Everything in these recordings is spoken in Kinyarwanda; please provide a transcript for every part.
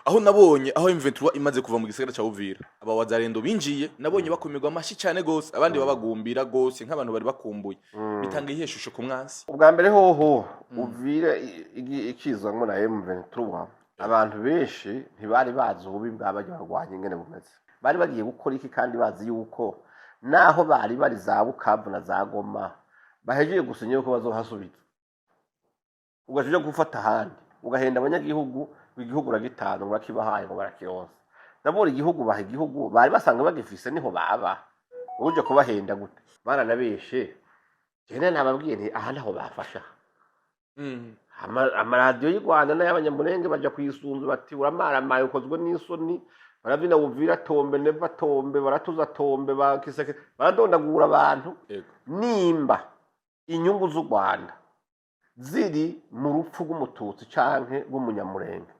aho nabonye aho M23 imaze kuva mu gisagara ca Uvira aba wazarendo binjiye nabonye bakomerwa amashi cyane gose abandi babagumbira gose nk'abantu bari bakumbuye bitanga iheshusho ku mwansi ubwa mbere hoho Uvira ikizanwa na M23 abantu benshi ntibari bazi ububi bw'abajya barwanya ingene bumeze bari bagiye gukora iki kandi bazi yuko naho bari za Bukavu na za Goma bahejeje gusinya yuko bazohasubiza ugaje gufata handi ugahenda abanyagihugu igihugu ragitano bakibahaye ngo barakironsa ndabura igihugu baha igihugu bari basanga bagifise niho baba uje kubahenda gute baranabeshe jene nababwiye nti aha naho bafasha amaradiyo y'u Rwanda n'ay'abanyamurenge baja kwisunzu bati uramaramaye ukozwe n'isoni baravina Uvira tombe neva tombe baratuza tombe bakiseke baradondagura abantu nimba inyungu z'u Rwanda ziri mu rupfu rw'umututsi canke rw'umunyamurenge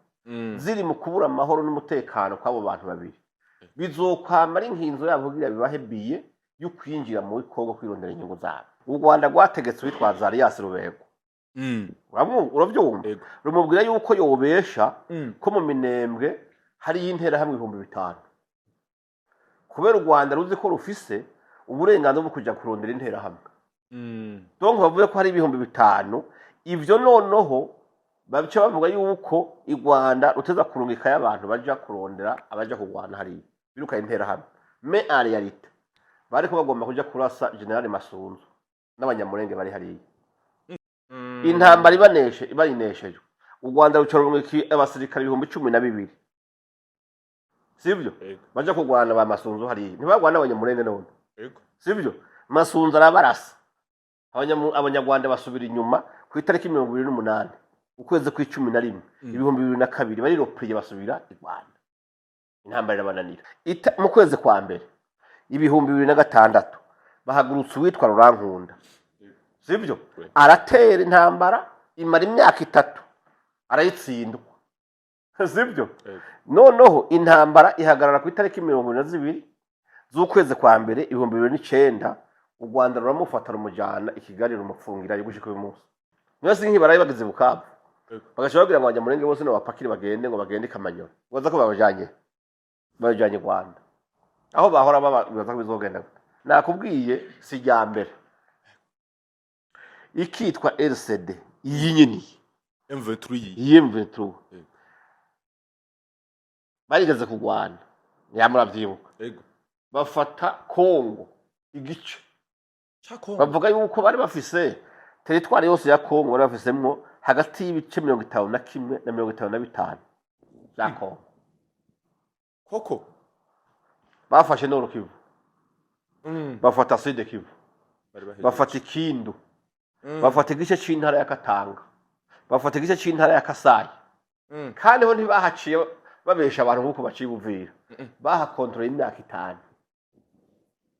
ziri mu kubura amahoro n'umutekano kw'abo bantu babiri bizokwama ari nkinzo yabo kugira bibahe biye yo kwinjira mu Kongo kwirondera inyungu zabo u Rwanda rwategetse witwaza Alias Rubego uravyumva rumubwira yuko yobesha ko mu Minembwe hari intera hamwe 5,000 kubera u Rwanda ruzi ko rufise uburenganzira bwo kuja kurondera intera hamwe donc bavuye ko hari 5,000 ivyo noneho babice bavuga yuko i Rwanda ruteza kurungika y'abantu baja kurondera abaja kugwana hari biruka intera hamwe me en réalité bari ko bagomba kuja kurasa General Masunzu n'abanyamurenge bari hari intambara ibanesheje u Rwanda rucorongeka abasirikare 12,000 sivyo baja kugwana ba Masunzu hari ntibagwana abanyamurenge none sivyo Masunzu arabarasa abanyarwanda basubira inyuma ku itariki 28 ukwezi kwa11 2022 bari ropriye basubira i Rwanda intambara irabananira mu kwezi kwa mbere 2006 bahagurutse witwa Rurankunda sivyo aratera intambara imara imyaka 3 arayitsindwa sivyo noneho intambara ihagarara ku itariki 22 z'ukwezi kwa mbere 2009 u Rwanda ruramufata rumujana ikigali rumufungira yugushika uyu munsi mwese nk'ibarayi bagize Bukavu bagashobora kugira ngo abanyamurenge bose no bapakire bagende Kamanyoro baza ko babajanye Rwanda aho bahora babaza ko bizogenda nakubwiye si rya mbere ikitwa RCD iyi nyini M23 barigeze kugwana yamuravyibuka bafata Kongo igice bavuga yuko bari bafise territoire yose ya Kongo bari bafisemwo hagati y'ibice 51 na 55 za Kongo koko bafashe Nord Kivu bafata Sud Kivu bafata Kindu bafata igice c'intara ya Katanga bafata igice c'intara ya Kasai kandi ho ntibahaciye babesha abantu nkuko baciye Uvira bahakontrole imyaka 5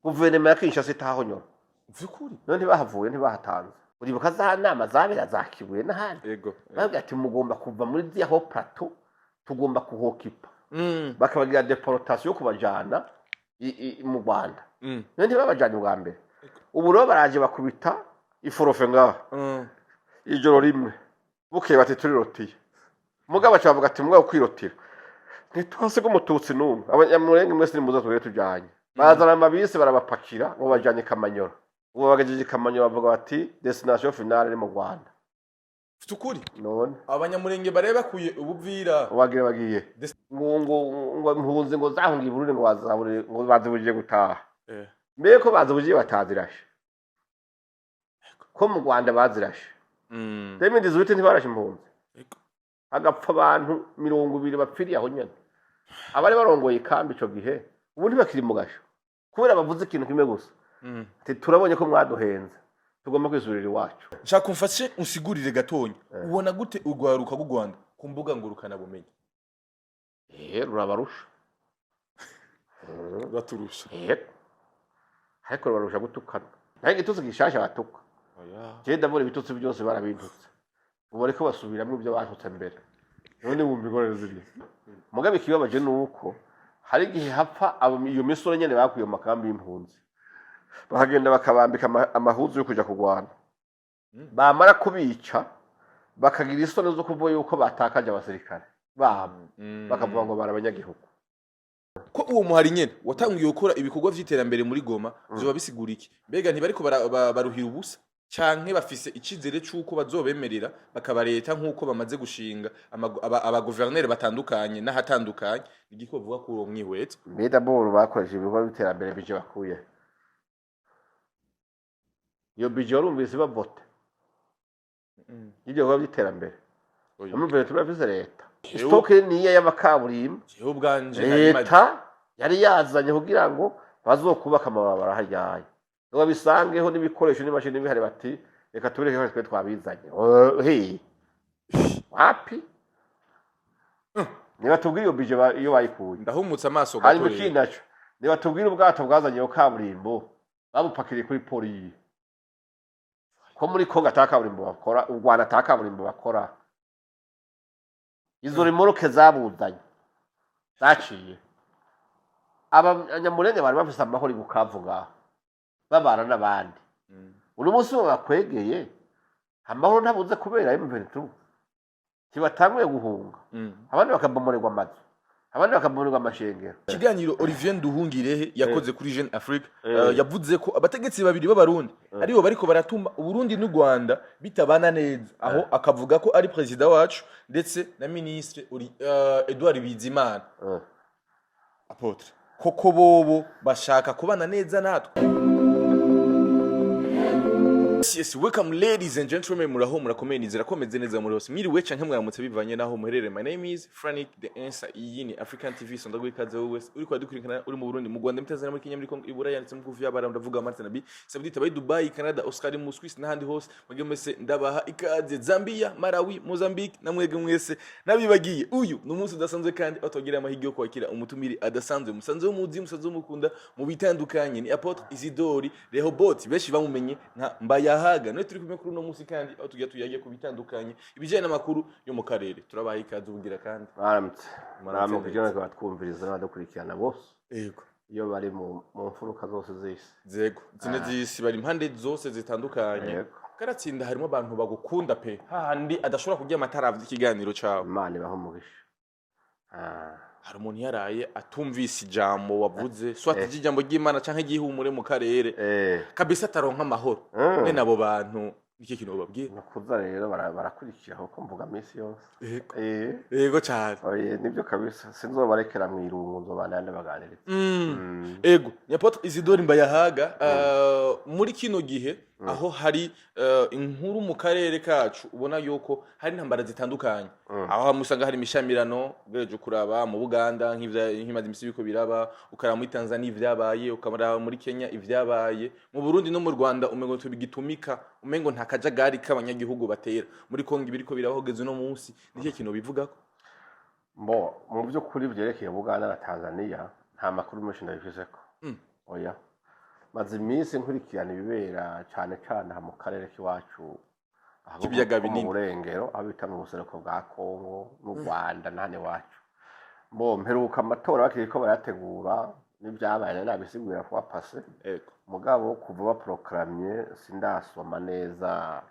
guverinoma ya Kinshasa itahonyora vyukuri none bahavuye ntibahatanze uribuka za nama zabera zakibuye n'ahandi bavuga ati mugomba kuva muri diaho plateau tugomba kuhokipa bakabagira deportation yo kubajana mu Rwanda none ntibabajanye ubwa mbere ubu rero baraje bakubita iforofe ngaha ijoro rimwe bukeye bati turirotiye mugabo bacavuga ati mugabo kwirotira ntitwase ko mututsi numwe abanyamurenge mwese nimuza twere tujanye bazana amabisi barabapakira ngo bajanye Kamanyoro ubu bagajeje Kamanyoro bavuga bati destination finale ni mu Rwanda tukuri none abanyamurenge bareba kuye ubuvira bagiye ngo mpunze ngo zahungiye Burundi ngo bazibuje gutaha mbeko bazibuje batazirashe ko mu Rwanda bazirashe demindi zubite ntibarashe impunzi agapfa abantu 200 bapfiriye aho nyene abari barongoye ikambi ico gihe ubu ntibakiri mu gasho kubera bavuze ikintu kimwe gusa ati turabonye ko mwaduhenze tugomba kwisubirira iwacu nshaka umfashe unsigurire gatonya ubona gute urwaruka rw'u Rwanda ku mbuga ngurukana bumenyi rurabarusha baturusha ariko rubarusha gutukana naho igitutsi gishasha batuka je ndabona ibitutsi byose barabintutse ubu ariko basubiramwe ibyo bantutse mbere none bumva ingorane ziri mugabe kibabaje nuko hari igihe hapfa iyo misoro nyene bakuye mu makambi y'impunzi bahagenda bakabambika amahuzu yo kuja kugwana bamara kubica bakagira isoni zo kuvuga yuko batakaje abasirikare babo bakavuga ngo bari abanyagihugu. ko uwo muhari nyene watangiye gukora ibikorwa vy'iterambere muri Goma vyoba bisigura iki? Mbega ntibariko baruhira ubusa canke bafise icizere c'uko bazobemerera bakaba leta nk'uko bamaze gushinga abaguverineri batandukanye n'ahatandukanye igiko bavuga ko uwo mwihwetse D'abord bakoresheje ibikorwa by'iterambere bije bakuye. Iyo bije urumvise bavote ibyo bikorwa by'iterambere amuvere turafise leta stoke niye y'amakaburimbo jewe ubwanje leta yari yazanye kugira ngo bazokubaka amabarabara haryaye ngo bisangeho n'ibikoresho n'imashini bihari bati reka tubireke ko twe twabizanye he wapi niba tubwira iyo bije iyo bayikuye ndahumutse amaso gato hari ikinacho niba tubwira ubwato bwazanye yo kaburimbo babupakiriye kuri poli ko muri Kongo atakaburimbo bakora u Rwanda atakaburimbo bakora izo remoroke zabuzanye zaciye abanyamurenge bari bafise amahoro Bukavu ngaho babana n'abandi uno munsi bakwegeye amahoro ntabuze kubera M23 kibatanguye guhunga abandi bakabomorerwa amazu abandi bakabomorerwa amashengero. Ikiganiro Olivier Nduhungirehe yakoze kuri Jeune Afrique yavuze ko abategetsi babiri b'abarundi aribo bariko baratuma Uburundi n'u Rwanda bitabana neza aho akavuga ko ari president wacu ndetse na ministre Edouard Bizimana apotre koko bobo bashaka kubana neza natwe. Yes, welcome ladies and gentlemen, muraho murakomeye nizera komeze neza muri hose mwiriwe canke mwaramutse bivanye naho muherere. My name is Frank the Answer, iyi ni African TV, so ndaguha ikaze wowe uri kwa dukurikirana uri mu Burundi, mu Rwanda, muri Tanzania, muri Kenya, muri Congo, Iburaya ndetse mu Vyabara, ndavuga Martin Nabi, Saudi Tabai, Dubai, Canada, Oscar mu Swiss n'ahandi hose. Mwege mwese ndabaha ikaze Zambia, Malawi, Mozambique na mwege mwese nabibagiye. Uyu ni umunsi udasanzwe kandi atogira amahigi yo kwakira umutumiri adasanzwe, musanze w'umuzi, musanze w'umukunda mu bitandukanye. Ni Apotre Isidore Rehoboth, benshi bamumenye nka Mbayahaga. No turi kumwe kuri no munsi kandi aho tugiye tuyagiye ku bitandukanye ibijanye n'amakuru yo mu karere. Turabaha ikaze ubugira kandi maramutse kujana ko batwumviriza n'abadukurikirana bose. Yego. Iyo bari mu mfuruka zose z'isi. Zego. Zine z'isi bari impande zose zitandukanye. Karatsinda harimo abantu bagukunda pe. Hahandi adashobora kugira amatara avye ikiganiro cawe. Imana ibaho umugisha. Hari umuntu yaraye atumvise ijambo wavuze swati ijambo ry'Imana canke gihumure mu karere kabisa taronka amahoro ne nabo bantu iki kintu babwiye nakuza rero barakurikira ko mvuga misi yose yego cyane nibyo kabisa sinzobarekera mu irungu nzobandane baganiriza ego Apotre Isidore Mbayahaga muri kino gihe aho hari inkuru mu karere kacu ubona yuko hari intambara zitandukanye aho musanga hari imishamirano ugereje kuraba mu Buganda nk'imaze imisi biko biraba ukaraba muri Tanzania ivyabaye ukamara muri Kenya ivyabaye mu Burundi no mu Rwanda umengo tubigitumika umengo nta kajagari k'abanyagihugu batera muri Kongo ibiriko birabahogeze no munsi nicyo kintu bivugako mu byo kuri byerekeye Buganda na Tanzania nta makuru menshi ndabifiseko oya maze iminsi nkurikirana ibibera cyane cyane mu karere k'iwacu kibiyaga binini mu burengero aho bita mu buseruko bwa Kongo n'u Rwanda nane wacu mperuka amatora bakiriko barategura n'ibyabaye nabisigura kwa passe mugabo kuva baproclamye sindasoma neza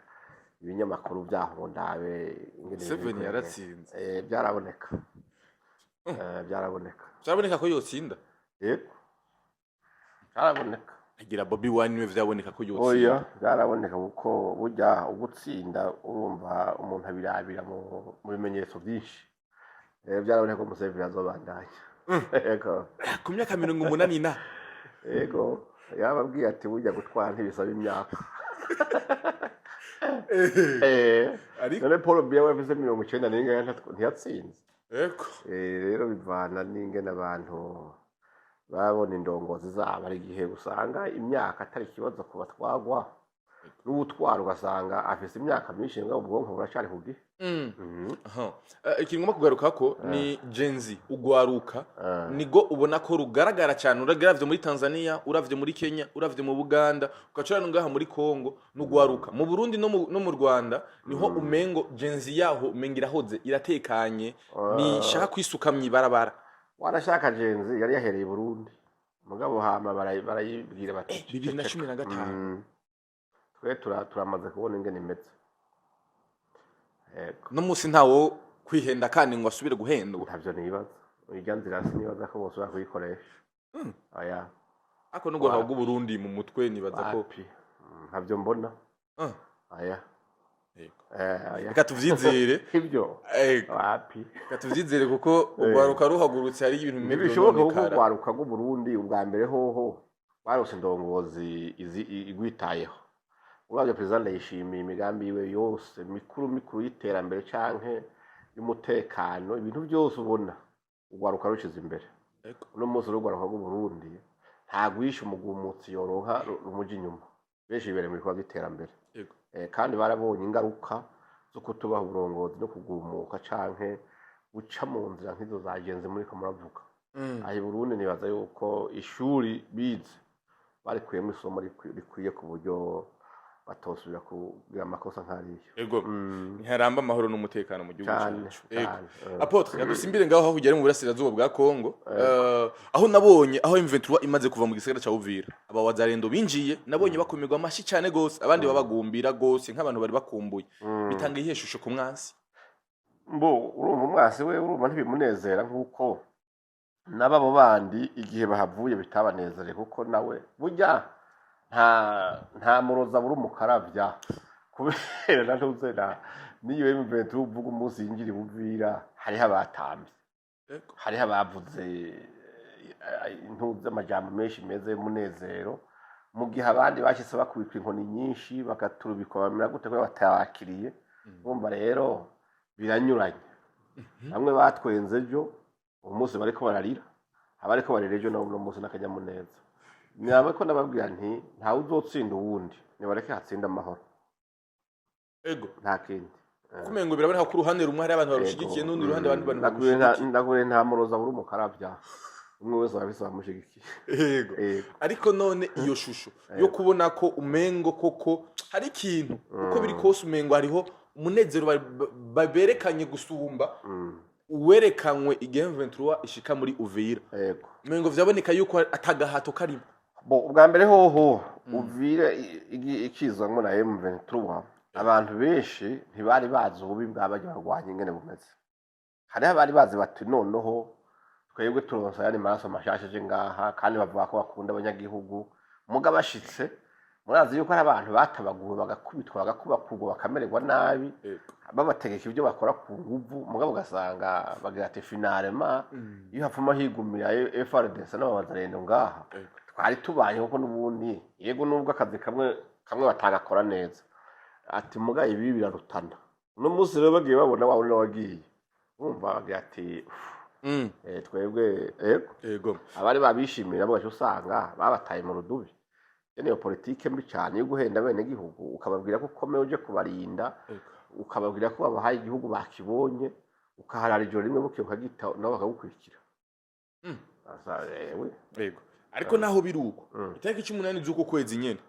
ibinyamakuru byaho ndabe Seven yaratsinze byaraboneka byaraboneka ko yotsinda yego byaraboneka agira Bobby Wine niwe vyaboneka ko yotsinda oya byaraboneka kuko burya ugutsinda urumva umuntu abirabira mu bimenyetso byinshi byaraboneka ko Museveni azobandanya yego ku myaka 80 na yego yababwiye ati burya gutwara ntibisaba imyaka none Paul Biya wavuze 90 n'ingana ntiyatsinze yego rero bivana n'ingene abantu babona indongozi zabo ari igihe usanga imyaka atari kibazo ku batwagwa n'ubutwara ugasanga afise imyaka myinshi ngo ubwonko buracari ku gihe ikintu ngomba kugaruka ko ni Gen Z ugwaruka nigo ubona ko rugaragara cyane uragiravye muri Tanzania uravye muri Kenya uravye mu Buganda ukacana ngaha muri Kongo n'ugwaruka mu Burundi no mu Rwanda niho umengo Gen Z yaho umengira hoze iratekanye ni shaka kwisuka myibarabara warashaka Gen Z yari yahereye i Burundi mugabo hama barayibwira bati 2015 twe turamaze kubona ingene imeze no musi ntawo kwihenda kandi ngo asubire guhendwa. ntavyo nibaza irya nzira sinibaza ko bose bakuyikoresha aya Ako nubwo hago Burundi mu mutwe nibaza ko ntavyo mbona aya reka tuvyizere ibyo wapi reka tuvyizere kuko ugwaruka ruhagurutse hari ibintu bimwe bishoboka ko ugwaruka rwo Burundi ubwa mbere hoho barose indongozi igwitayeho uravye president Ndayishimiye imigambi yiwe yose mikuru y'iterambere canke y'umutekano ibintu byose ubona ugwaruka rushize imbere uno munsi rugwaruka rwo Burundi nta gwisha umugumutsi yoronka rumuji inyuma benshi bibere mu bikorwa by'iterambere kandi barabonye ingaruka zo kutubaha uburongozi no kugumuka canke guca mu nzira nk'izo zagenze muri ko muravuga ahi Burundi nibaza yuko ishuri bize barikuyemo isomo rikwiye ku buryo batosubira kugira amakosa nkariyo ego ntiharamba amahoro n'umutekano mu gihugu cyacu Apotre yadusimbire ngaho aho ugere mu burasirazuba bwa Kongo aho nabonye aho M23 imaze kuva mu gisagara ca Uvira aba wazarendo binjiye nabonye bakomerwa amashi cyane gose abandi babagumbira gose nk'abantu bari bakumbuye bitanga iheshusho ku mwansi urumva umwasi we urumva ntibimunezera nkuko nababo bandi igihe bahavuye bitabanezere kuko nawe burya nta muroza buri umukaravya kubera ntuzena niyo M23 uvuga umunsi yinjira Uvira hariho abatambye hariho abavuze intuze amajambo menshi meze munezero mu gihe abandi bashitse bakubitwa inkoni nyinshi bagaturubikwa bamera gute ko batabakiriye urumva rero biranyuranye bamwe batwenze ejo umunsi bariko bararira abariko barira ejo no munsi n'akanyamuneza nyawe ko nababwira nti ntawe uzotsinda uwundi nibareke hatsinda amahoro ego nta kindi kumengo biraboneka ku ruhande rumwe hari abantu barushigikiye n'undi ruhande abandi bantu ndagure nta muroza buri umukaravya umwe wese abisa bamushigikiye ego ariko none iyo shusho yo kubona ko umengo koko hari ikintu uko biri kose umengo hariho umunezero baberekanye gusumba uwerekanywe igihe M23 ishika muri Uvira umengo vyaboneka yuko atagahato karimo ubwa mbere hoho Uvira ikizanwa na M23 abantu benshi ntibari bazi ububi bw'abaje barwanya ingene bumeze hari abari bazi bati noneho twebwe turonsa yani maraso mashashaje ngaha kandi bavuga ko bakunda abanyagihugu muga bashitse murazi yuko ari abantu batabaguwe bagakubitwa bagakubakurwa bakamererwa nabi babategeka ibyo bakora ku nguvu mugabo ugasanga bagira ati finalement iyo hapfuma higumira FRDC n'abazarendo ngaha twari tubanye kuko n'ubundi yego nubwo akazi kamwe batagakora neza ati muga ibi birarutana no munsi rero bagiye babona wawe wagiye urumva bagira ati twebwe ego abari babishimira bwo usanga babataye mu rudubi iyo politike mbi cyane yo guhenda bene gihugu ukababwira ko ukomeye uje kubarinda ukababwira ko babahaye igihugu bakibonye ukaharara ijoro rimwe buke ukagita nabo bakagukurikira ego ariko naho biruko itariki 18 z'uko kwezi nyene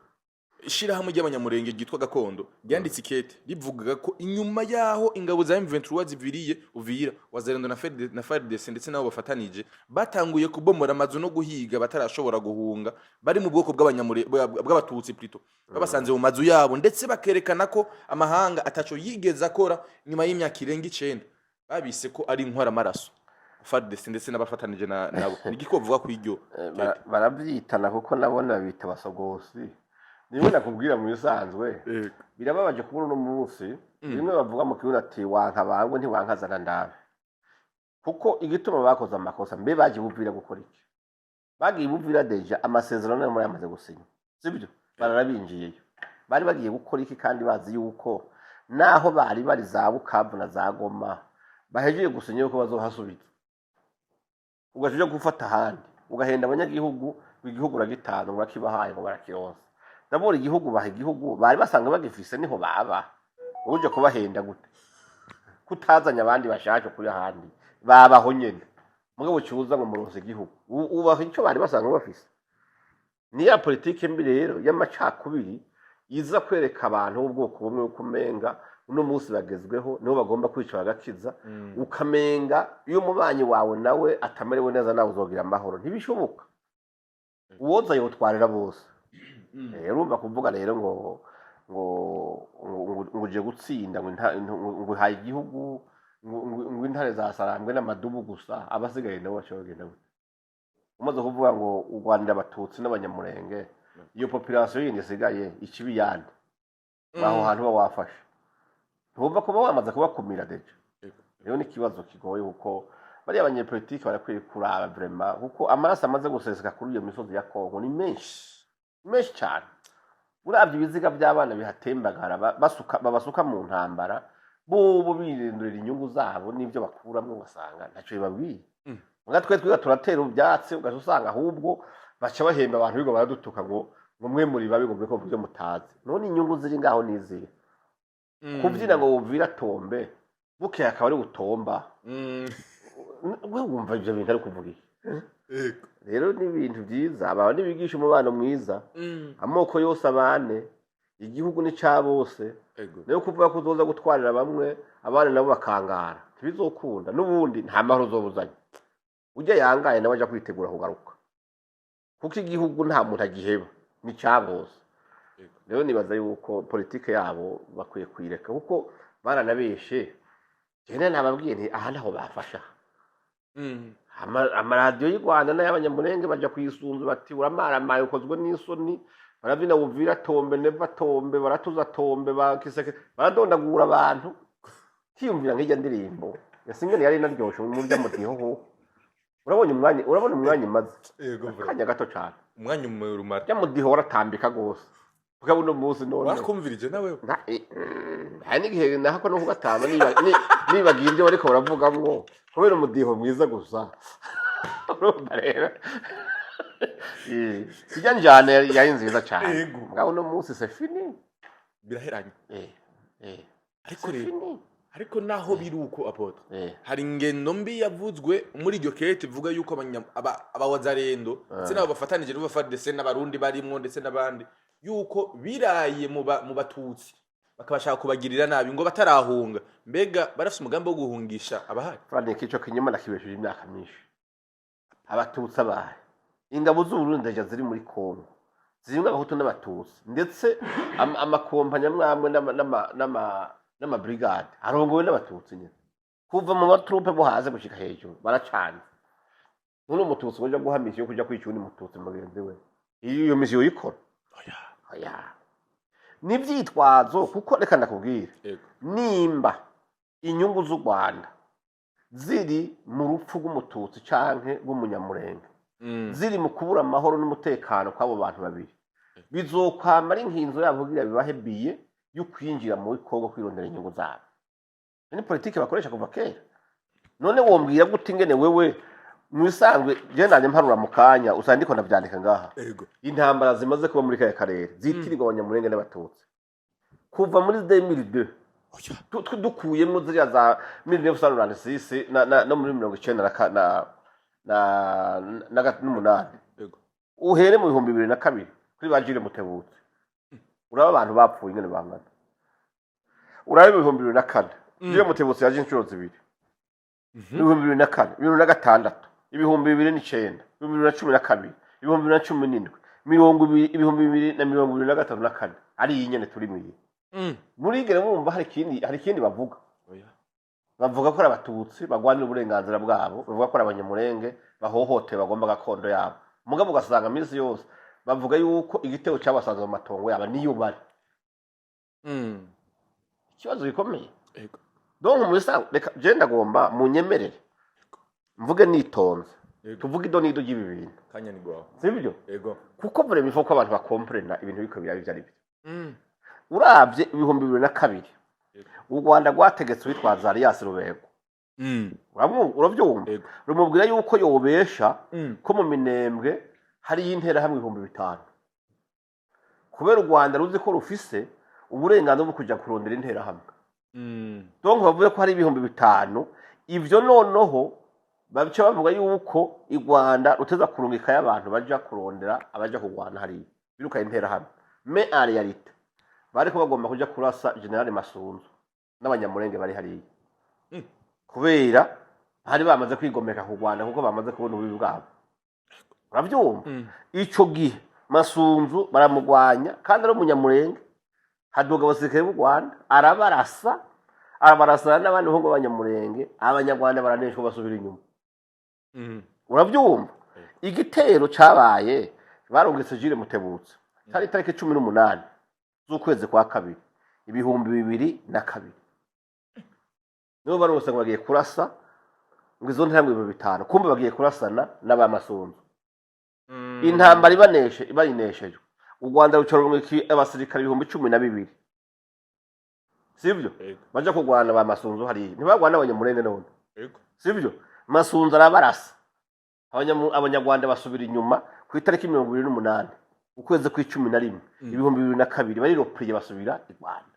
ishirahamwe ry'abanyamurenge gitwa gakondo ryanditse ikete rivugaga ko inyuma yaho ingabo za M23 ziviriye Uvira wazarendo na FARDC ndetse nabo bafatanije batanguye kubomora amazu no guhiga batarashobora guhunga bari mu bwoko bw'abatutsi plutôt babasanze mu mazu yabo ndetse bakerekana ko amahanga ataco yigeze akora nyuma y'imyaka irenga 9 babise ko ari inkwara maraso FARDC ndetse n'abafatanije nabo nigikovuga ku iryo barabyitana kuko nabona bita basogosi niwe nakubwira mu bisanzwe birababaje kubona no munsi bimwe bavuga mu kirundi ati wanka bangwe ntiwankazana ndabe kuko igituma bakoze amakosa mbe baje buvira gukora iki bagiye buvira deja amasezerano n'amwe yamaze gusinya sibyo barabinjiyeyo bari bagiye gukora iki kandi bazi yuko naho bari za Bukavu na za Goma bahejeje gusinya yuko bazohasubiza ugaje gufata handi ugahenda abanyagihugu igihugu uragitanga urakibahaye ngo barakironsa ndabora igihugu baha igihugu bari basanga bagifise niho baba uje kubahenda gute kutazanya abandi bashaka kuri handi babaho nyene mugabo cyuza ngo muronse igihugu ubaho icyo bari basanga bafise niya politike mbi rero y'amacakubiri iza kwereka abantu ubwoko bumwe ukumenga uno munsi bagezweho niho bagomba kwica bagakiza ukamenga iyo mubanyi wawe nawe atamerewe neza nawe uzogira amahoro ntibishoboka uwoza yotwarira bose urumva kuvuga rero ngo uje gutsinda ngo haye igihugu ngo intare zasarambwe n'amadubu gusa abasigaye nabo bashobora gute umaze kuvuga ngo u Rwanda abatutsi n'abanyamurenge iyo population yindi isigaye ikibi yandi baho hantu bawafasha ntubva kuba wamaze kubakumira deje rero ni kibazo kigoye kuko bari abanyepolitike barakwiye kuraba vraiment kuko amaraso amaze guseseka kuri iyo misozi ya Kongo ni menshi cyane uravye ibiziga by'abana bihatembagara babasuka mu ntambara bo birindurira inyungu zabo n'ibyo bakuramwe ugasanga ntaco bibabwiye nga twiga turatera ubyatsi ugasanga ahubwo baca bahemba abantu bigo baradutuka ngo mwe muri babi ngo ko byo mutazi none inyungu ziri ngaho nizire kubyina ngo wumvira tombe buke akaba ari utomba we wumva ibyo bintu ari kuvuga rero ni ibintu byiza abantu bigisha umubano mwiza amoko yose abane igihugu ni ca bose niyo kuvuga ko uzoza gutwarira bamwe abana nabo bakangara ntibizokunda n'ubundi nta mahoro uzobuzanye ujya yangaye nawe aja kwitegura kugaruka kuko igihugu nta muntu agiheba ni ca bose rero nibaza yuko politike yabo bakwiye kwireka kuko baranabeshe jene nababwiye nti aha naho bafasha amaradiyo y'u Rwanda n'ay'abanyamurenge baja kwisunzu bati uramaramaye ukozwe n'isoni baravina wumvira tombe neva tombe baratuza tombe bakiseke baradondagura abantu kiyumvira nk'ijya ndirimbo yasingene yari naryoshe mu bya mutiho urabona umwanya imaze kanya gato cyane umwanya umurumara bya mudiho waratambika gose ukabona umunsi none wakumvirije nawe hari n'igihe nako no kugatama nibagiye ibyo bariko baravugamwo kubera umudiho mwiza gusa urumva rero kijya njyana yari nziza cyane ngaho no munsi c'est fini biraheranye ariko naho biri uko apotre hari ingendo mbi yavuzwe muri iryo kete ivuga yuko abawazarendo ndetse nabo bafatanije n'abafadese n'abarundi barimwo ndetse n'abandi yuko biraye mu batutsi bakabashaka kubagirira nabi ngo batarahunga mbega barafite umugambi wo guhungisha abahari kandi kico kinyuma nakibesheje imyaka myinshi abatutsi abahe ingabo z'Uburundi ndaje ziri muri Kongo zimwe abahutu n'abatutsi ndetse amakompanya mwamwe n'ama brigade arongowe n'abatutsi nyine kuva mu batrupe bo haze gushika hejuru baracana none umututsi ngoja guhamisha yo kuja kwica undi mututsi mugenzi we iyo misiyo yikora oya nivyitwazo kuko reka ndakubwira nimba inyungu z'u Rwanda ziri mu rupfu rw'umututsi canke rw'umunyamurenge ziri mu kubura amahoro n'umutekano kw'abo bantu babiri bizokwama ari nkinzo yabo kugira bibahe biye yo kwinjira muri Kongo kwirondera inyungu zabo ni politike bakoresha kuva kera none wombwira gute ingene wewe mwisanzwe je nanje mparura mu kanya usandiko ndavyandika ngaha intambara zimaze kuba muri kaya karere zitirirwa abanyamurenge n'abatutsi kuva muri 2002 dukuyemo ziriya za 1996 no muri 1990 na uhere mu 2002 kuri bajire Mutebutsi uraba abantu bapfuye ingene bangana urabe mu 2004 je Mutebutsi yaje inshuro zibiri 2004 2006 2009 2012 2017 2023 ari inyene turi mu muri gere mumva hari ikindi bavuga bavuga ko abatutsi bagwanira uburenganzira bwabo bavuga ko abanyamurenge bahohote bagomba gakondo yabo mugabo ugasanga minsi yose bavuga yuko igitego cyabasanze mu matongo yaba niyo bari ikibazo gikomeye donc muri reka je ndagomba munyemerere mvuge nitonze tuvuge idonido ry'ibi bintu kanya ni gwaho sibyo kuko vure bifo ko abantu bakomprena ibintu biko byari byo uravye 2002 u Rwanda rwategetse witwaza Alias Rubego uravyumva rumubwira yuko yobesha ko mu Minembwe hari intera hamwe 5,000 kubera u Rwanda ruzi ko rufise uburenganzira bwo kuja kurondera intera hamwe donc bavuye ko hari 5,000 ivyo noneho babice bavuga yuko i Rwanda ruteza kurungika y'abantu baja kurondera abaja kugwana hari biruka intera hamwe mais en réalité bari ko bagomba kuja kurasa General Masunzu n'abanyamurenge bari hari kubera hari bamaze kwigomeka ku Rwanda kuko bamaze kubona ububi bwabo uravyumva ico gihe Masunzu baramugwanya kandi ari umunyamurenge haduga abasirikare b'u Rwanda arabarasa abarasana n'abandi ho ngo abanyamurenge abanyarwanda baraneshwa basubira inyuma urabyumva igitero cabaye barungitse Jire Mutebutse cyari tariki 18 z'ukwezi kwa kabiri 2002 nibo barose ngo bagiye kurasa ngo izo ntambwe 5 kumbe bagiye kurasana n'abamasunzu intambara ibayinesheje u Rwanda rucoromwe abasirikare 12,000 sivyo baje kugwana bamasunzu hari ntibagwana abanyamurenge none sivyo masunzu arabarasa abanyarwanda basubira inyuma ku itariki 28 ukwezi kwa 11 2002 bari ropriye basubira i Rwanda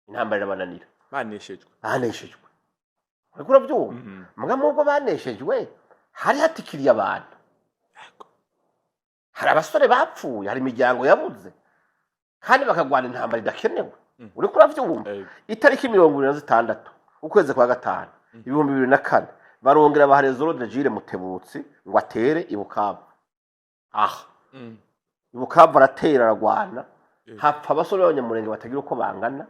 intambara irabananira baneshejwe ariko urabyumva mbwa mubwo baneshejwe hari hatikiriye abantu hari abasore bapfuye hari imiryango yabuze kandi bakagwana intambara idakenewe uri kuravyumva itariki 26 ukwezi kwa 5 2004 barongera baharezoro de Jire Mutebutse ngo atere ibukavu ibukavu aratera aragwana hapfa abasore b'abanyamurenge batagira uko bangana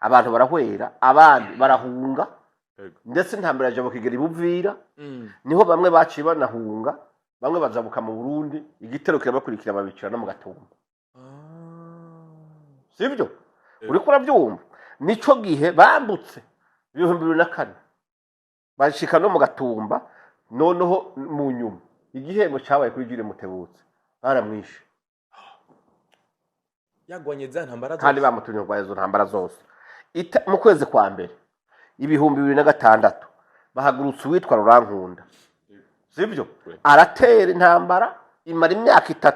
abantu barahwera abandi barahunga ndetse intambara yaje bakigera ibuvira niho bamwe baciye banahunga bamwe bazabuka mu Burundi igitero kirabakurikira babicira no mu Gatumba sivyo uri kurabyumva nico gihe bambutse 2004 bashika no mu Gatumba noneho mu nyuma igihembo cyabaye kuri Jire Mutebutse baramwishe yagwanye za ntambara kandi bamutumye kwa izo ntambara zose mu kwezi kwa mbere 2006 bahagurutse witwa Rurankunda sivyo aratera intambara imara imyaka 3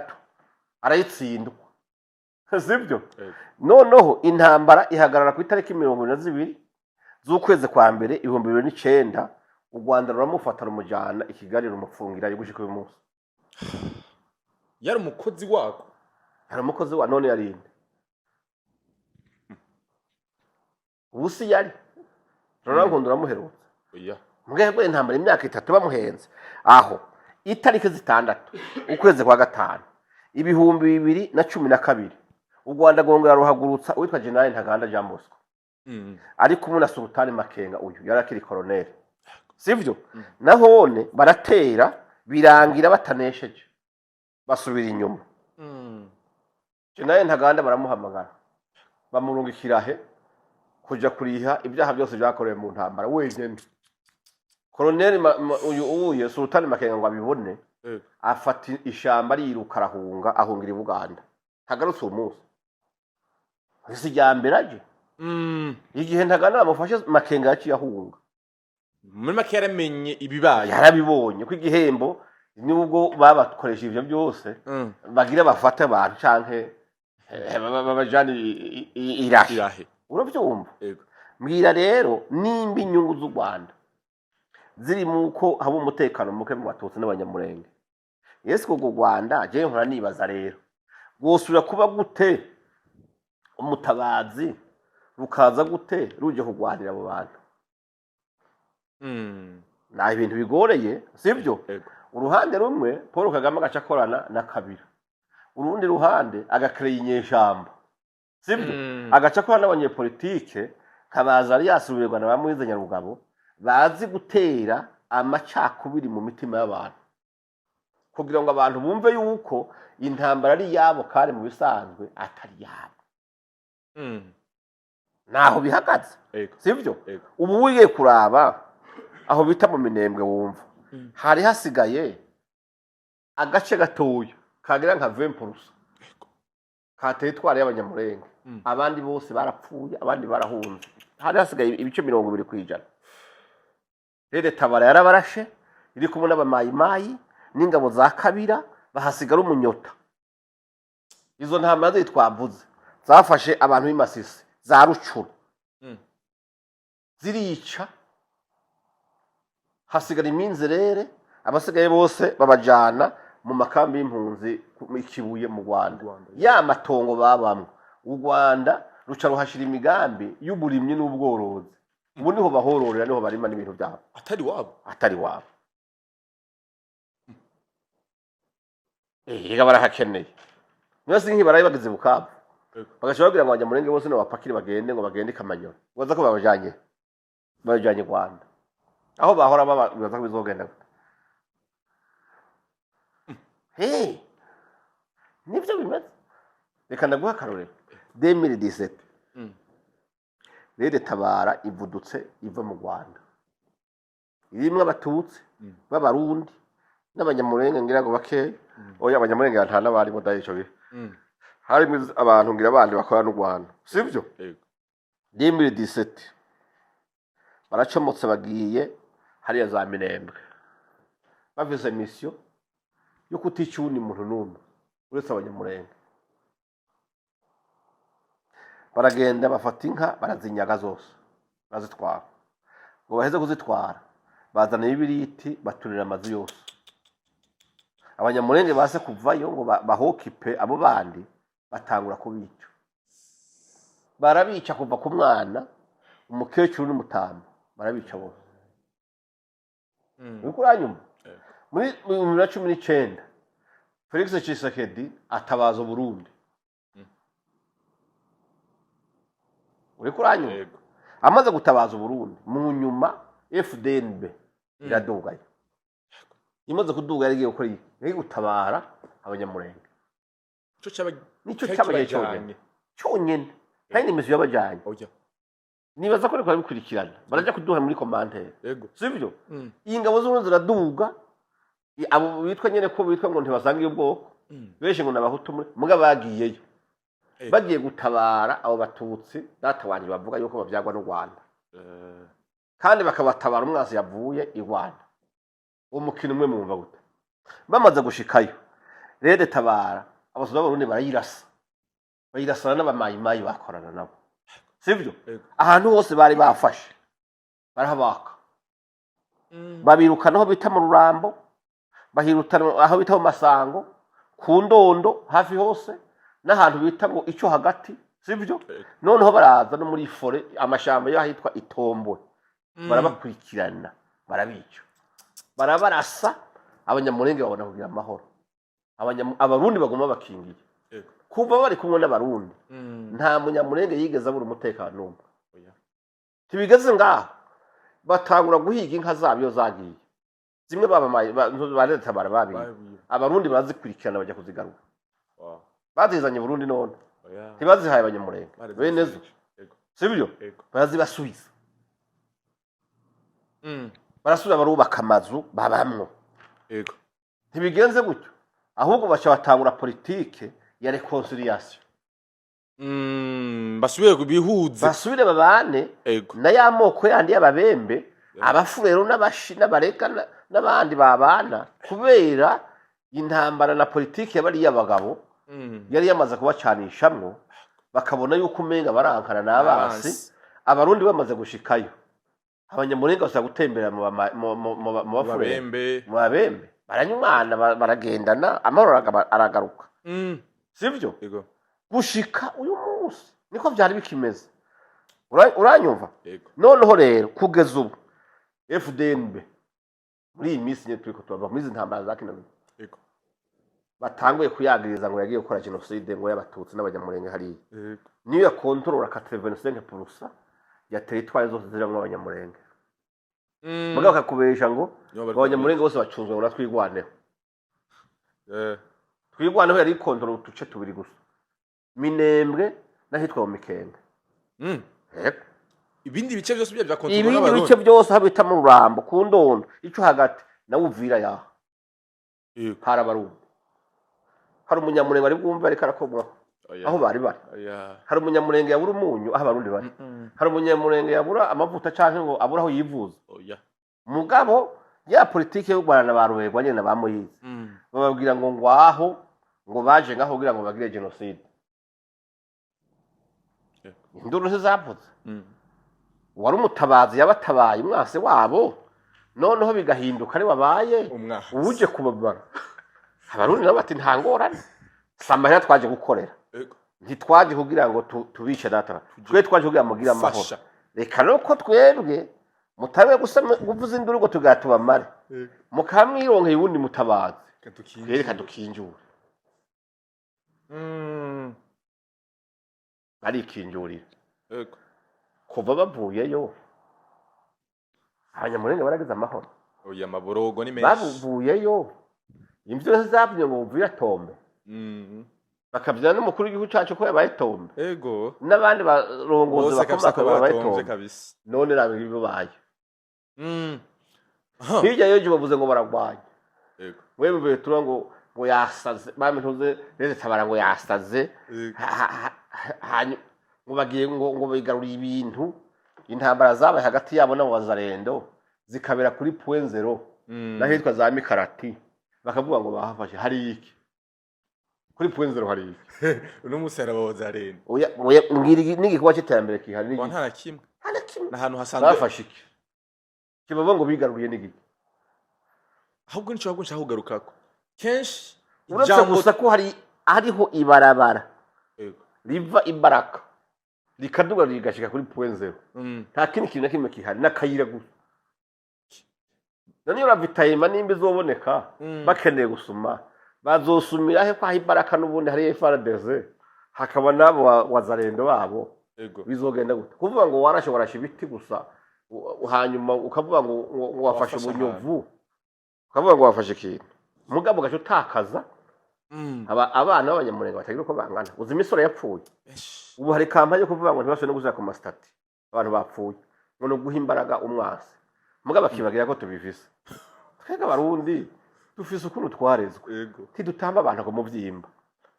arayitsindwa sivyo noneho intambara ihagarara ku itariki 22 z'ukwezi kwa mbere 2009 u Rwanda ruramufata rumujana ikigali rumufungira yugushika uyu munsi yari umukozi wako hari umukozi wa none yarinde ubusi yari Rurankunda uramuherutse mbwego intambara imyaka 3 bamuhenze aho itariki 6 ukwezi kwa 5 2012 u Rwanda gongera ruhagurutsa witwa General Ntaganda Jean Bosco ariko umuna Sultani Makenga uyu yarakiri colonel sivyo nahone baratera birangira batanesheje basubira inyuma General Ntaganda baramuhamagara bamurungikirahe kuja kuriha ibyaha byose byakorewe mu ntambara wenyene colonel uyu Sultani Makenga ngo abibone afata ishamba ariruka arahunga ahungira i Buganda hagarutse umunsi isi jambere aje igihe Ntaganda bamufashe Makenga yaciye ahunga muri make yaramenye ibibaye yarabibonye ko igihembo nubwo babakoresha ivyo byose bagira bafata abantu canke babajani irahe urabyumva mbwira rero nimba inyungu z'u Rwanda ziri muko haba umutekano muke mu Batutsi n'abanyamurenge Yesu ko Rwanda je nkora nibaza rero gusura kuba gute umutabazi rukaza gute ruje kugwanira abo bantu na ibintu bigoreye sivyo uruhande rumwe Paul Kagame agacakorana na Kabira urundi ruhande agakreye inyeshamba sivyo agacakorana n'abanyepolitike kabaza ari yasubirwa na bamuhize Nyarugabo bazi gutera amacakubiri mu mitima y'abantu kugira ngo abantu bumve yuko intambara ari yabo kare mu bisanzwe atari yabo naho bihagaze sivyo ubu wiye kuraba aho bita mu Minembwe wumva hari hasigaye agace gatoya kagira nka 20% katetwara y'abanyamurenge abandi bose barapfuye abandi barahunze hari hasigaye ibice 20% rede tabara yarabarashe iri kumwe n'abamayimayi n'ingabo za Kabira bahasigara umunyota izo ntamaze twavuze zafashe abantu b'imasisi za Rucuru zirica hasigara iminzerere abasigaye bose babajana mu makambi y'impunzi ikibuye mu Rwanda ya matongo babamwe u Rwanda ruca ruhashira imigambi y'uburimyi n'ubworozi ubu niho bahororera niho barima n'ibintu byabo atari wabo ega barahakeneye mwese nk'ibarayi bageze Bukavu bagashobora kugira ngo abanyamurenge bose no bapakire bagende ngo bagende Kamanyola waza ko babajanye bajanye i Rwanda aho bahora babaza ko bizogenda gute nibyo bimeze reka ndaguha akarorero 2017 Rede Tabara ivudutse iva mu Rwanda irimwe abatutsi b'abarundi n'abanyamurenge ngira ngo bake oya abanyamurenge nta nabari mo dayico bi hari abantu ngira abandi bakora n'u Rwanda sivyo 2017 baracomotse bagiye hariya za Minembwe bavize mission yo kutica undi muntu n'umwe uretse abanyamurenge baragenda bafata inka barazinyaga zose bazitwara ngo baheze kuzitwara bazana ibiriti baturira amazu yose abanyamurenge base kuvayo ngo bahokipe abo bandi batangura kubica barabica kuva ku mwana umukecuru n'umutamba barabica bose uko uranyuma muri 2019 Felix Tshisekedi atabaza Burundi uriko uranyuma amaze gutabaza Burundi mu nyuma FDNB iradugaye imaze kuduga yarigiye gukora iki yari gutabara abanyamurenge nico cyabaye cyonyene kandi imizi yabajanye nibaza ko riko bikurikirana baraja kuduha muri commentaire sivyo ingabo z'urundi ziraduga abo bitwa nyene ko bitwa ngo ntibasanga iyo bwoko beshe ngo nabahutu muri muga bagiyeyo bagiye gutabara abo batutsi datawanje bavuga yuko bavyagwa n'u Rwanda kandi bakabatabara umwazi yavuye i Rwanda umukino umwe mumva gute bamaze gushikayo Rede Tabara abasoda b'Abarundi bayirasana n'abamayimayi bakorana nabo sivyo ahantu hose bari bafashe barahabaka babirukana aho bita mu Rurambo bahirutana aho bita mu Masango ku Ndondo hafi hose n'ahantu bita ngo icyo hagati sivyo noneho baraza no muri fore amashamba yo ahitwa Itombwe barabakurikirana barabica barabarasa abanyamurenge babona kugira amahoro abarundi bagoma bakingiye kuva bari kumwe n'abarundi nta munyamurenge yigeze abura umutekano n'umwe tibigeze ngaho batangura guhiga inka zabyo zagiye zimwe Rede Tabara babiye abarundi bazikurikirana bajya kuzigaruka bazizanye Burundi none ntibazihaye abanyamurenge benezo sibyo barazibasubiza barasubira barubaka amazu babamwo ntibigenze gutyo ahubwo bacha batangura politike ya reconciliation basubire kubihuza basubire babane na ya moko yandi y'ababembe abafurero n'abashi n'abareka n'abandi babana kubera intambara na politike yabari y'abagabo yari yamaze kubacanishamwo bakabona yuko umenga barankana n'abasi abarundi bamaze gushikayo abanyamurenge basa gutembera mu babembe baranyumana baragendana amahoro aragaruka sivyo gushika uyu munsi niko byari bikimeze uranyumva noneho rero kugeza ubu FDNB muri iyi minsi nye turiko tuba muri intambara za kino batanguye kuyagiriza ngo yagiye gukora genocide ngo y'abatutsi n'abanyamurenge hari niyo ya control 85% ya territoire zose ziramwe abanyamurenge mugabo kakubesha ngo abanyamurenge bose bacunzwe ngo twigwaneho twigwaneho yari control utuce tubiri gusa Minembwe nahitwa mu Mikenge ibindi bice byose bya control ibindi bice byose habita mu Rurambo ku Ndondo ico hagati na Uvira ya harabarundi hari umunyamurenge ari bwumva ariko arakomwa aho bari hari umunyamurenge yabura umunyu aho abarundi bari hari umunyamurenge yabura amavuta canke ngo abura aho yivuza mugabo ya politike yo Rwanda baruberwa nyene bamuyize bababwira ngo ngwaho ngo baje ngaho kugira ngo bagire genocide induru zizavuze wari umutabazi yabatabaye umwase wabo noneho bigahinduka ari wabaye uje kubabara abarundi nabo bati ntangorane samahera twaje gukorera ntitwaje kugira ngo tubishe data twe twaje kugira mugira amahoro reka nuko twebwe mutabe guvuza induru ngo tugatubamare mukamwironke yundi mutabazi reka dukinjura ari kinjurira kuva bavuyeyo abanyamurenge baragize amahoro oya amaborogo ni menshi babuvuyeyo imvyo zose zavuye ngo buvuye Tombe bakavyana n'umukuru w'igihugu cacu ko yabaye Tombe ego n'abandi barongozi bose kabisa bakomaka ko babaye batomvye Tombe kabisa none rabe bibaye aha hirya yejo bavuze ngo baragwanya ego wewe betura ngo yasaze bamentuze reze tabara ngo yasaze ego ngo bagiye ngo bigarura ibintu intambara zabaye hagati yabo n'abazarendo zikabera kuri point zero nahitwa za Mikarati bakavuga ngo bahafashe hari iki kuri point zero hari iki uno musara bawazarendo oya ngiri n'igikuba cy'iterambere kihari n'iki nta kimwe hana kimwe nahantu hasanzwe bafashe iki kibavuga ngo bigaruriye n'igiki ahubwo nico ahubwo nshaka kugarukako kenshi uretse gusa ko hariho ibarabara ego riva Ibaraka rikaduga rigashika kuri point zero nta kindi kintu na kimwe kihari n'akayira gusa none uravitayima nimba izoboneka bakeneye gusuma bazosumira he kwa Ibaraka n'ubundi hari FRDC hakaba nabo wazarendo babo ego bizogenda gute kuvuga ngo warashobora ibiti gusa hanyuma ukavuga ngo wafashe ubunyovu ukavuga ngo wafashe ikintu mugabo gacho utakaza abana b'abanyamurenge batagira uko bangana uzi imisoro yapfuye ubu hari kampanye yo kuvuga ngo ntibashe no gushyira ku masitati abantu bapfuye ngo no guha imbaraga umwasi mugabo bakibagira ko tubivise twega abarundi dufise ukuntu twarezwe tidutamba abantu ngo muvyimba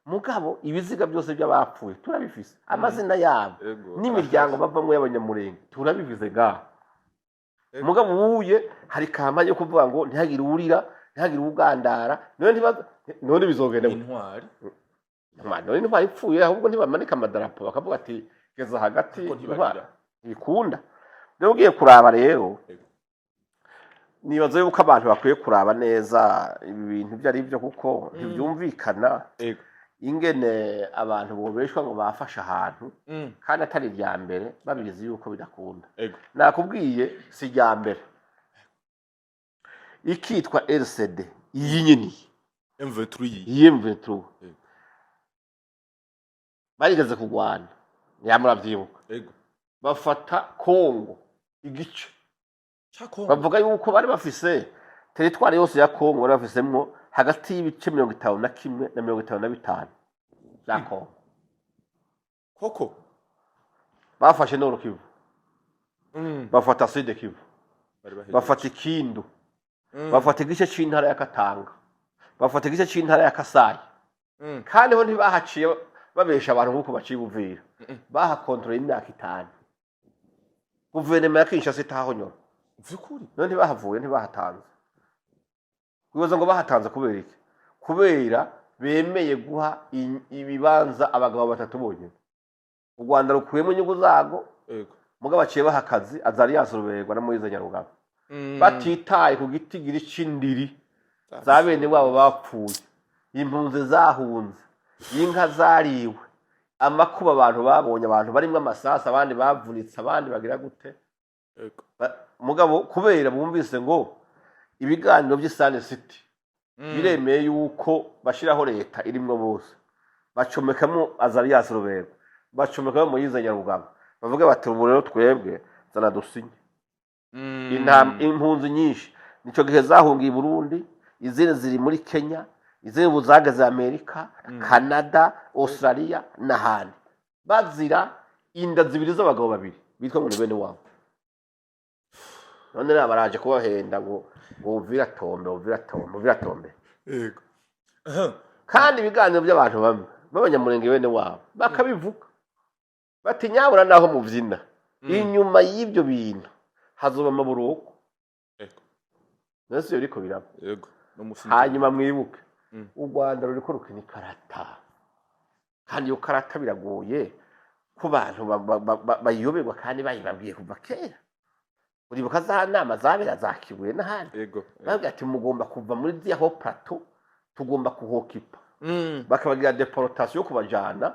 mugabo ibiziga byose by'abapfuye turabifise amazina yabo n'imiryango bavamwe y'abanyamurenge turabivize ga mugabo ubuye hari kampanye yo kuvuga ngo ntihagire urira ntihagire ugandara none bizogenda intwari none ntibari ipfuye ahubwo ntibamanika amadarapo bakavuga ati geza hagati bikunda rero ugiye kuraba rero nibaza yuko abantu bakwiye kuraba neza ibi bintu ibyo ari byo kuko ntibyumvikana ingene abantu bobeshwa ngo bafashe ahantu kandi atari irya mbere babizi yuko bidakunda nakubwiye si irya mbere ikitwa RCD iyi nyini M23 barigeze kugwana nyamuravyibuka bafata Kongo igice bavuga yuko bari bafise teritwari yose ya Kongo bari bafisemwo hagati y'ibice 51 na 55 za Kongo koko bafashe Nord Kivu bafata Sud Kivu bafata Kindu bafata igice c'intara ya Katanga bafata igice c'intara ya Kasai kandi ho ntibahaciye babesha abantu nkuko baciye buvira bahakontrole imyaka 5 guverinoma ya Kinshasa itahonyora vyukuri none bahavuye ntibahatanze kubaza ngo bahatanze kubera iki kubera bemeye guha ibibanza abagabo batatu bonyene u Rwanda rukuyemo inyungu zago mugabo baciye bahakazi Azarias Ruberwa na Moise Nyarugabo batitaye ku giti giri cindiri za bene wabo bapfuye impunzi zahunze inka zariwe amakuba abantu babonye abantu barimwe amasasa abandi bavunitse abandi bagira gute mugabo kubera bumvise ngo ibiganiro by'Isane City biremeye yuko bashiraho leta irimwo bose bacomekamo Azarias Ruberwa bacomekamo Moise Nyarugabo bavuga bati ubu rero twebwe zana dusinye impunzi nyinshi nico gihe zahungiye Burundi izindi ziri muri Kenya izindi buzagaze Amerika Canada Australia n'ahandi bazira inda zibiri z'abagabo babiri bitwa ngo bene wabo none baraje kubahenda ngo uvira tombe yego kandi ibiganiro by'abantu bamwe b'abanyamurenge bene wabo bakabivuga bati nyabura naho muvyina inyuma y'ibyo bintu hazoba amaburuko nese yo riko biraba yego hanyuma mwibuke u Rwanda ruriko rukina ikarata kandi iyo karata biragoye ku bantu bayoberwa kandi bayibabwiye kuva kera uribuka za nama zabera zakibuye n'ahandi yego bavuga ati mugomba kuva muri ziho plateau tugomba kuhokipa bakabagira deportation yo kubajana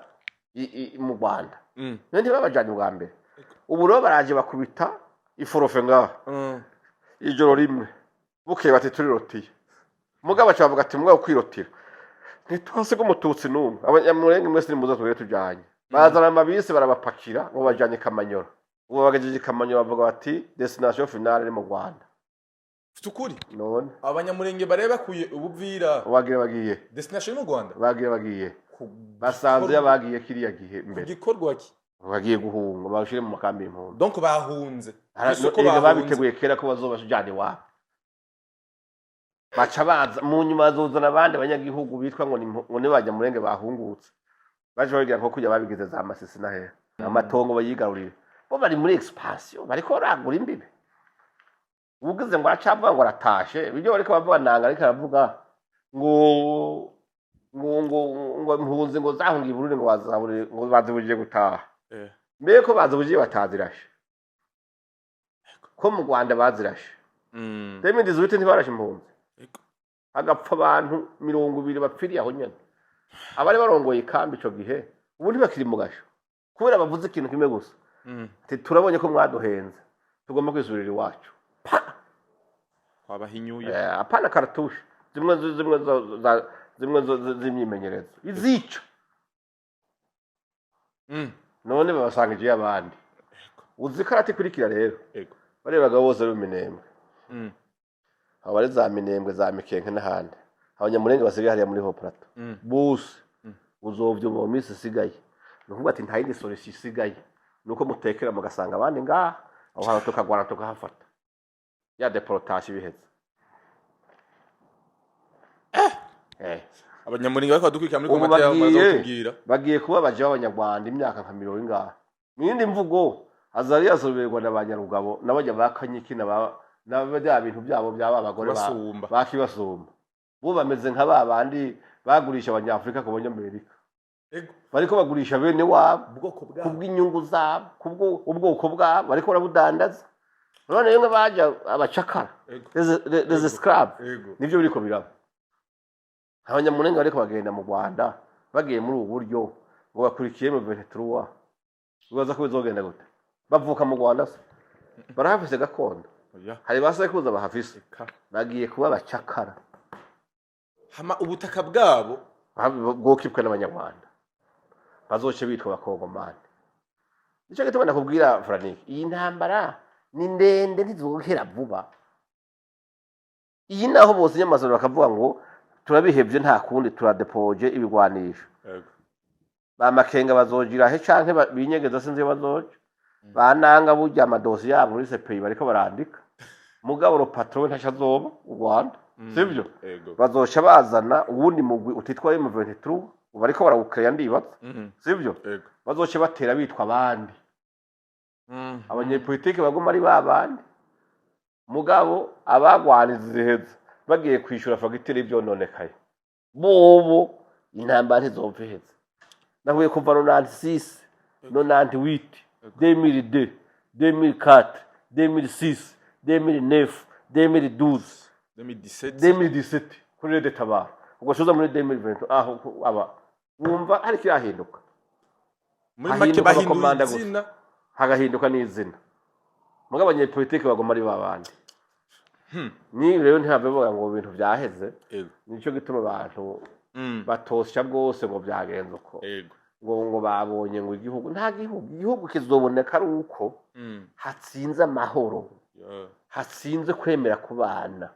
mu Rwanda none babajana ubwa mbere ubu rero baraje bakubita iforofe ngaho ijoro rimwe bukeye bati turirotiye mugabo acavuga ati mugabo kwirotira ntitwase ko mututsi numwe abanyamurenge mwese ni muzo tugere tujanye bazana amabisi barabapakira ngo bajanye Kamanyoro ubu bagejeje Kamonyi bavuga bati destination finale ni mu Rwanda. Ufite ukuri None abanyamurenge bareba kuye ubuvira bagiye destination mu Rwanda bagiye basanze yabagiye kiriya gihe imbere gikorwa ki bagiye guhunga bashire mu makambi y'impunzi donc bahunze isoko babiteguye kera ko bazobashijana iwabo baca baza mu nyuma bazozana abandi abanyagihugu bitwa ngo ni bajyamurenge bahungutse baje bagira nko kujya babigize za Masisi na he amatongo bayigarurire bo bari muri expansion bariko ragura imbibe ubugize ngo acavuga ngo aratashe bijyo bariko bavuga nanga ariko aravuga ngo impunzi ngo zahungiye Burundi ngo bazabure ngo bazibujije gutaha mbere ko bazibujije batazirashe ko mu Rwanda bazirashe demi dizwite ntibarashe impunzi hagapfa abantu 200 bapfiriye aho nyene abari barongoye ikambi ico gihe ubu ntibakiri mu gasho kubera bavuze ikintu kimwe gusa ati turabonye ko mwaduhenze tugomba kwisubirira iwacu wabahinyuye apana karatushi zimwe z'imyimenyerezo izica none babasangije abandi uzi karate kurikira rero barebaga bose ari Minembwe abari za Minembwe za Mikenke n'ahandi abanyamurenge basigaye hariya muri Ho Plateau bose uzovyo mu minsi isigaye nukuvuga ati nta yindi solution isigaye nuko mutekera mugasanga abandi ngaha aho hano tukagwana tukahafata ya deportation biheze abanyamurenge bariko badukwikira muri komite y'amazo kubwira bagiye kuba baje abanyarwanda imyaka nka 100 ngaha n'indi mvugo azari yasoberwa n'abanyarugabo n'abajya bakanyiki n'abajya bintu byabo byaba abagore bakibasumba bo bameze nka babandi bagurisha abanyafrika ku banyamerika bariko bagurisha bene wabo kubw'inyungu zabo ubwoko bwabo bariko barabudandaza none yemwe baje abacakara les esclaves nivyo biriko biraba abanyamurenge bariko bagenda mu Rwanda bagiye muri ubu buryo ngo bakurikiye mu 23 ubaza ko bizogenda gute bavuka mu Rwanda se barahafise gakondo hari basekuza bahafise bagiye kuba abacakara hama ubutaka bwabo bwokipwe n'abanyarwanda bazoce bitwa bakongomani nicyo gituma nakubwira Frank iyi ntambara ni ndende ntizogera vuba iyi naho bose nyamasoro bakavuga ngo turabihevye nta kundi turadepoje ibigwanisho bamakenga bazogira he canke binyegeza sinzi bazoje bananga burya amadosi yabo muri CPI bariko barandika mugabo ro patron ntashazoba u Rwanda sivyo bazoca bazana ubundi mugwi utitwa M23 bariko barawukreya ndibaza sivyo bazoca batera bitwa abandi abanyepolitike bagoma ari babandi mugabo abagwaniza ziheza bagiye kwishura fagitire ibyo nonekaye bobo intambara ntizoveheza nahuye kuva 96 98 2002 2004 2006 2009 2012 2017 kuri Rede Tabara ubwo shoza muri 2020 aho aba wumva hari kirahinduka muri make bahinduye izina hagahinduka n'izina mugabo abanyepolitike bagoma ari babandi ni rero ntihave bavuga ngo ibintu byaheze nico gituma abantu batosha bwose ngo byagenze uko ngo babonye ngo igihugu kizoboneka ari uko hatsinze amahoro hatsinze kwemera kubana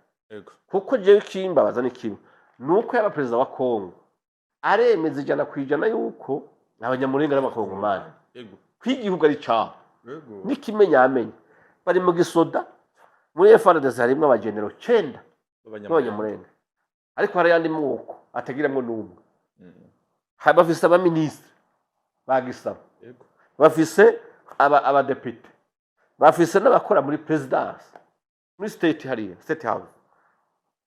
kuko jewe kimbabaza ni kimwe nuko yaba president wa Kongo aremeza 100% yuko abanyamurenge n'abakongomani kwigihugu ari cyaho nikimenyamenye bari mu gisoda muri FARDC harimo abagenero 9 b'abanyamurenge ariko hari yandi mwuko atagiramwe n'umwe bafise abaministre bagisaba bafise abadepite bafise n'abakora muri presidence muri state hariya state house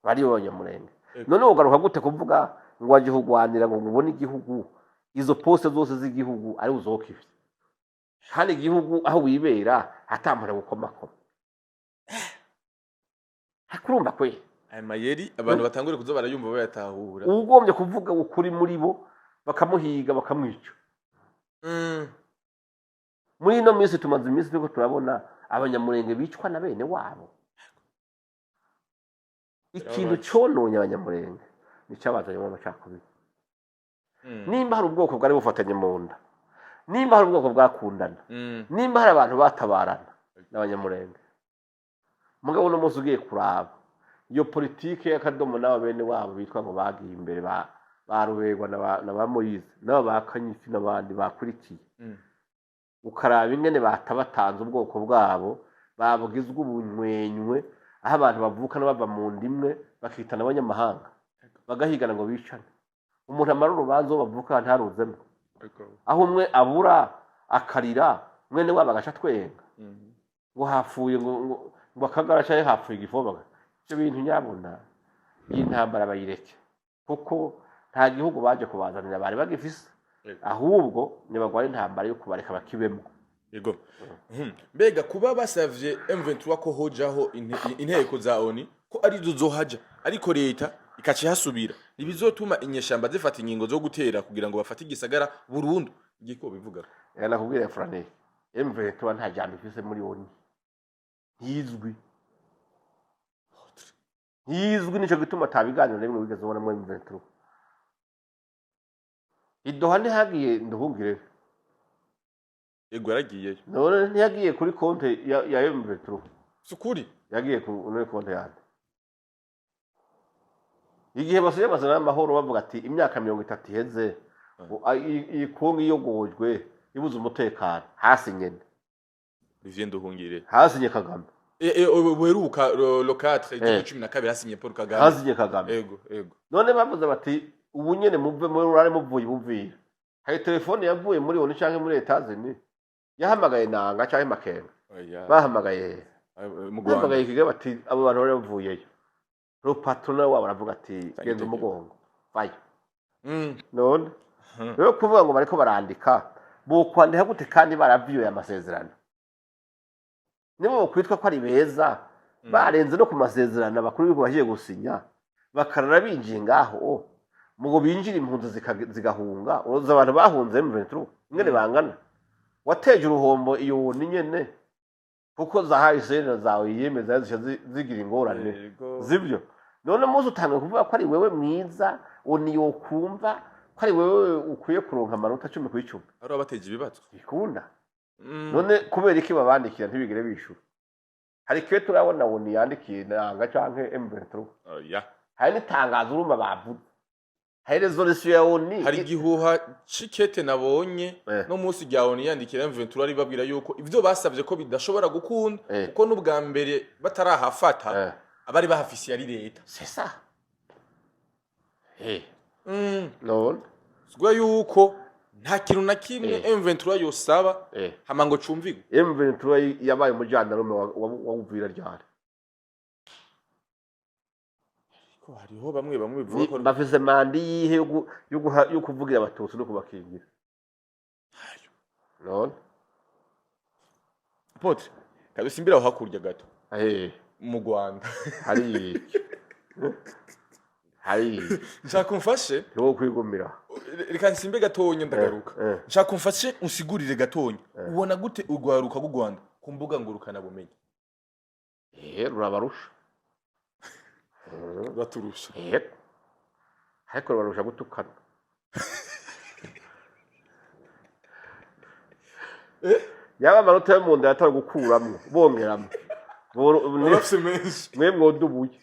bari abanyamurenge none ugaruka gute kuvuga ngo wagihugwanira ngo mubone igihugu izo poste zose z'igihugu ari uzokifye kandi igihugu aho wibera atampara gukomakoma hakurumba kwe amayeri abantu batangure kuzo barayumva bayatahura ugombye kuvuga ukuri muri bo bakamuhiga bakamwica muri ino minsi tumaze iminsi niko turabona abanyamurenge bicwa na bene wabo ikintu cyononye abanyamurenge nicabazanye mu macakubiri nimba hari ubwoko bwari bufatanye mu nda nimba hari ubwoko bwakundana nimba hari abantu batabarana n'abanyamurenge mugabo uno munsi ugiye kuraba iyo politike y'akadomo n'aba bene wabo bitwa ngo bagiye imbere ba Ruberwa na ba Moyize n'aba ba Kanyifi n'abandi bakurikiye ukaraba ingene batabatanze ubwoko bwabo babugizwe ubunywenywe aho abantu bavukana bava mu ndimwe bakitana abanyamahanga bagahigana ngo bicane umuntu amara urubanza bavuka ntaruzemo aho umwe abura akarira mwene wabo agaca twenga ngo hapfuye ngo akagara cyaye hapfuye igifobaga ibyo bintu nyabona y'intambara bayireke kuko nta gihugu baje kubazanira bari bagifise ahubwo nibagwara intambara yo kubareka bakibemo yego mbega kuba basavye M23 ko hojaho inteko za ONU ko ari zo zohaja ariko leta ikaci hasubira ibizotuma inyeshamba zifata ingingo zo gutera kugira ngo bafate igisagara burundu giko bivuga nakubwira Frank M23 nta jambo ifise muri ONU yizwi nico gituma tabiganira rimwe bigeze ubona mu M23 idoha ntihagiye nduhungire yego yaragiye none ntiyagiye kuri konte ya M23 sukuri yagiye kuri konte yande igihe basuye bazana amahoro bavuga ati imyaka 30 iheze iyi kongo iyogojwe ibuze umutekano hasi nyene Olivier Nduhungire hasinye Kagame weruka lo 4 12 hasinye Paul Kagame hasinye Kagame yego none bavuze bati ubu nyene muve muri urare muvuye buvira hari telefone yavuye muri ONU canke muri Etats-Unis yahamagaye nanga canke Makenga bahamagaye mu Rwanda ikiga bati abo bantu bari bavuyeyo ro patrona wabo baravuga ati genza umugongo fayo none rero kuvuga ngo bariko barandika bo kwandika gute kandi baraviyoye amasezerano nibo kwitwa ko ari beza barenze no ku masezerano bakuru b'ibihugu bagiye gusinya bakarara binjiye ngaho mugo binjira impunzi zigahunga uroza abantu bahunze M23 ingene bangana wateje uruhombo iyo ni nyene kuko zahaye sena zawe yemeza zigira ingorane zibyo none muzi utanga kuvuga ko ari wewe mwiza oni yokumva ko ari wewe ukwiye kuronka amanota 10 ku 10 ari abateje ibibazo ikunda none kubera iki babandikira ntibigire bishura hari kwe turabona oni yandikiye nanga canke M23 hari nitangazo urumva bavuze hari resolution ya oni hari gihuha cikete nabonye no munsi rya oni yandikira M23 ari babwira yuko ivyo basavye ko bidashobora gukunda kuko n'ubwa mbere batarahafata abari bahafisi yari leta c'est ça non sugwa yuko nta kintu na kimwe M23 yosaba hama ngo cumvigwe M23 yabaye umujyandarume wawuvira ryari ko hariho bamwe bivuga ko bafise mandi yihe yo kuvugira abatutsi no kubakingira non pote kabisimbira aho hakurya gato mu Rwanda hari nshaka umfashe yo kwigumira reka nsimbe gatonye ndagaruka nshaka umfashe unsigurire gatonye ubona gute urwaruka rw'u Rwanda ku mbuga ngurukana bumenyi rurabarusha baturusha ariko barusha gutukana yaba amanota yo mu nda yatari gukuramwo bongeramo mwe mwodubuye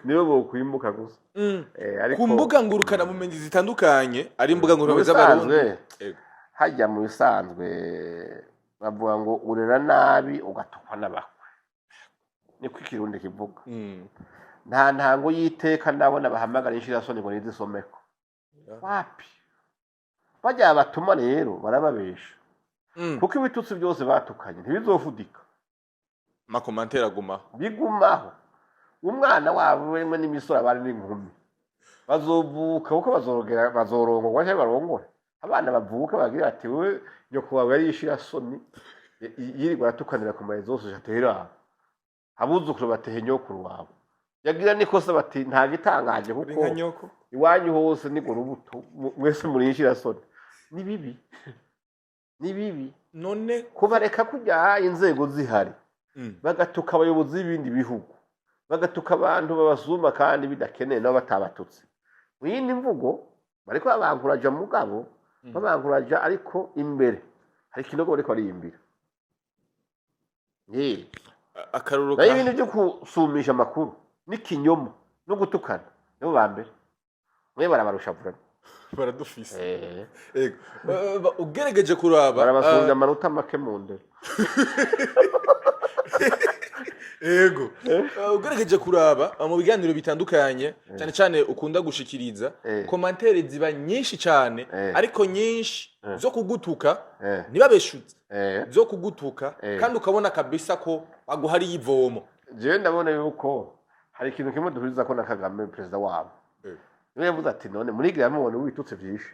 niwe bokwimuka gusa ku mbuga ngurukana bumenyi zitandukanye ari imbuga ngurukana z'abarundi hajya mu bisanzwe bavuga ngo urera nabi ugatukwa n'abakwe niko ikirundi kivuga nta ntango yiteka ndabona bahamagara inshirasoni ngo nizisomeko wapi bajya batuma rero barababesha kuko ibitutsi byose batukanye ntibizofudika makomantere agumaho bigumaho umwana wabo wemwe n'imisora bari n'inkumi bazovuka uko bazorongorwa cyangwa barongore abana bavuka bagira ati we nyoko wawe yari yishirasoni yirirwa atukanira ku mazi zose jatera abuzukuru batehe nyokuru wabo yagira nikosa bati nta gitangaje kuko iwanyu hose ni gurubuto mwese muri yishirasoni ni bibi none kubareka kujya inzego zihari bagatuka abayobozi b'ibindi bihugu bagatuka abantu babasuma kandi bidakeneye nabo batabatutse mwindi mvugo bariko babankuraje mugabo babanguraja ariko imbere hari ikinogo bariko bariyimbira akaruru nayo ibintu byo kusumisha amakuru n'ikinyoma no gutukana nibo ba mbere mwe barabarusha vuba baradufise yego ugerageje kuraba barabasumbya amanota make mu ndero yego ugerageje kuraba mu biganiro bitandukanye cyane cyane ukunda gushikiriza commentaire ziba nyinshi cyane ariko nyinshi zo kugutuka ntibabeshutse zo kugutuka kandi ukabona kabisa ko baguhari yivomo je ndabona yuko hari ikintu kimwe duhuriza ko na Kagame president wabo niwe yavuze ati none murigira mubone witutse byinshi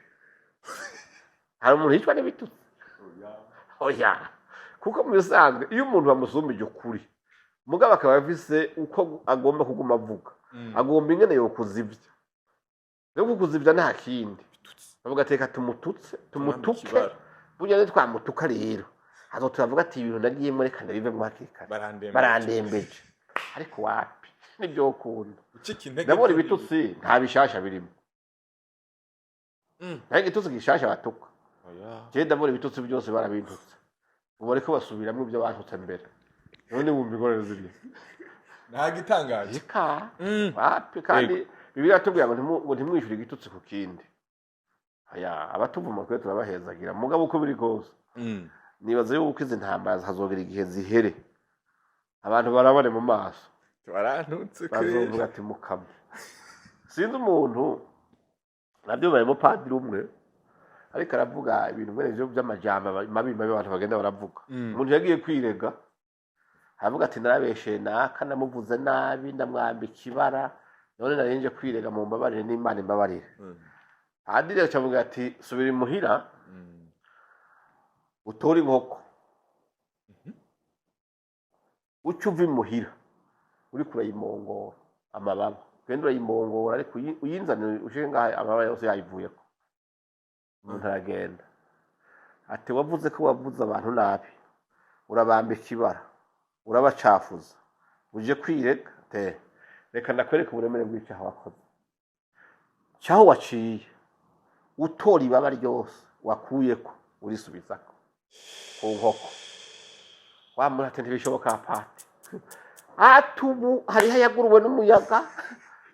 hari umuntu yicwa n'ibitutse oya kuko mu bisanzwe iyo umuntu bamusumbije ukuri mugabo akaba afise uko agomba kuguma avuga agomba ingene yo kuzivya no kukuzivya nta kindi bavuga ateka tumutuke burya ne twamutuka rero azo turavuga ati ibintu nagiyemo reka ndabive mu hakika barandembeje ariko wapi nibyo ukunda ndabona ibitutsi nta bishasha birimo nta gitutsi gishasha batuka je ndabona ibitutsi byose barabintutse ubu ariko basubiramo ibyo bantutse mbere none wumva igorero ziri nta gitangaje wapi kandi bibiliya tubwira ngo ntimwishyure igitutsi ku kindi aya abatuvuma kwe turabahezagira mugabo uko biri kose nibaza yuko izi ntambara hazogera igihe zihere abantu barabone mu maso barantutse bazovuga ati mukama sinzi umuntu nabyo barimo padiri umwe ariko aravuga ibintu mwene byo by'amajambo mabi abantu bagenda baravuga umuntu yagiye kwirega aravuga ati narabeshe naka namuvuze nabi ndamwambika ibara none narinje kwirega mu mbabarire n'Imana imbabarire padiri acavuga ati subira imuhira utora inkoko ucuva imuhira uri kurayimongora amababa genda urayimongora ariko uyinzanire ushike ngaha amababa yose yayivuyeko umuntu aragenda ati wavuze ko wavuze abantu nabi urabambika ibara urabacafuza uje kwirega reka ndakwereka uburemere bw'icyaha wakoze cyaho waciye utora ibaba ryose wakuyeko urisubizako ku nkoko wamura ati ntibishoboka pati atubu hariho yaguruwe n'umuyaga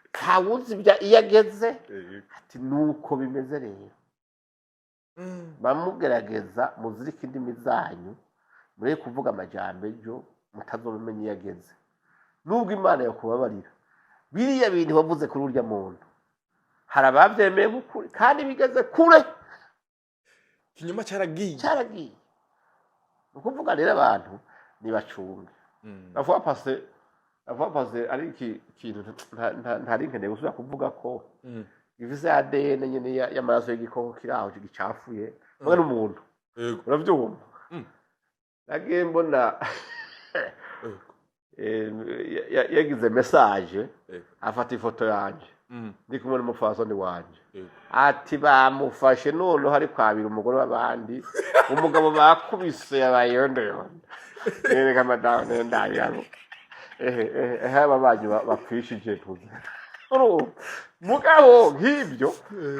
ntawuzi iyo ageze ati nuko bimeze rero bamugerageza muzirika indimi zanyu muri kuvuga amajambo ejo mutazobimenya iyo ageze nubwo Imana yakubabarira biriya bintu wavuze kuri urya muntu hari abavyemeye gukuri kandi bigeze kure kinyuma cyaragiye ukuvuga rero abantu nibacunge avuga pase ari ikintu ntari nkeneye gusubira kuvuga ko gifise ADN nyene y'amaraso y'igikoko kiraho gicafuye mwe n'umuntu uravyumva nagiye mbona yagize message afata ifoto yanje ndi kumwe n'umufasoni wanje ati bamufashe none hari kwabira umugore w'abandi umugabo bakubise yabayondeyonda yereka madamu ndayabo haba banyu bapfishije tuzi mugabo nk'ibyo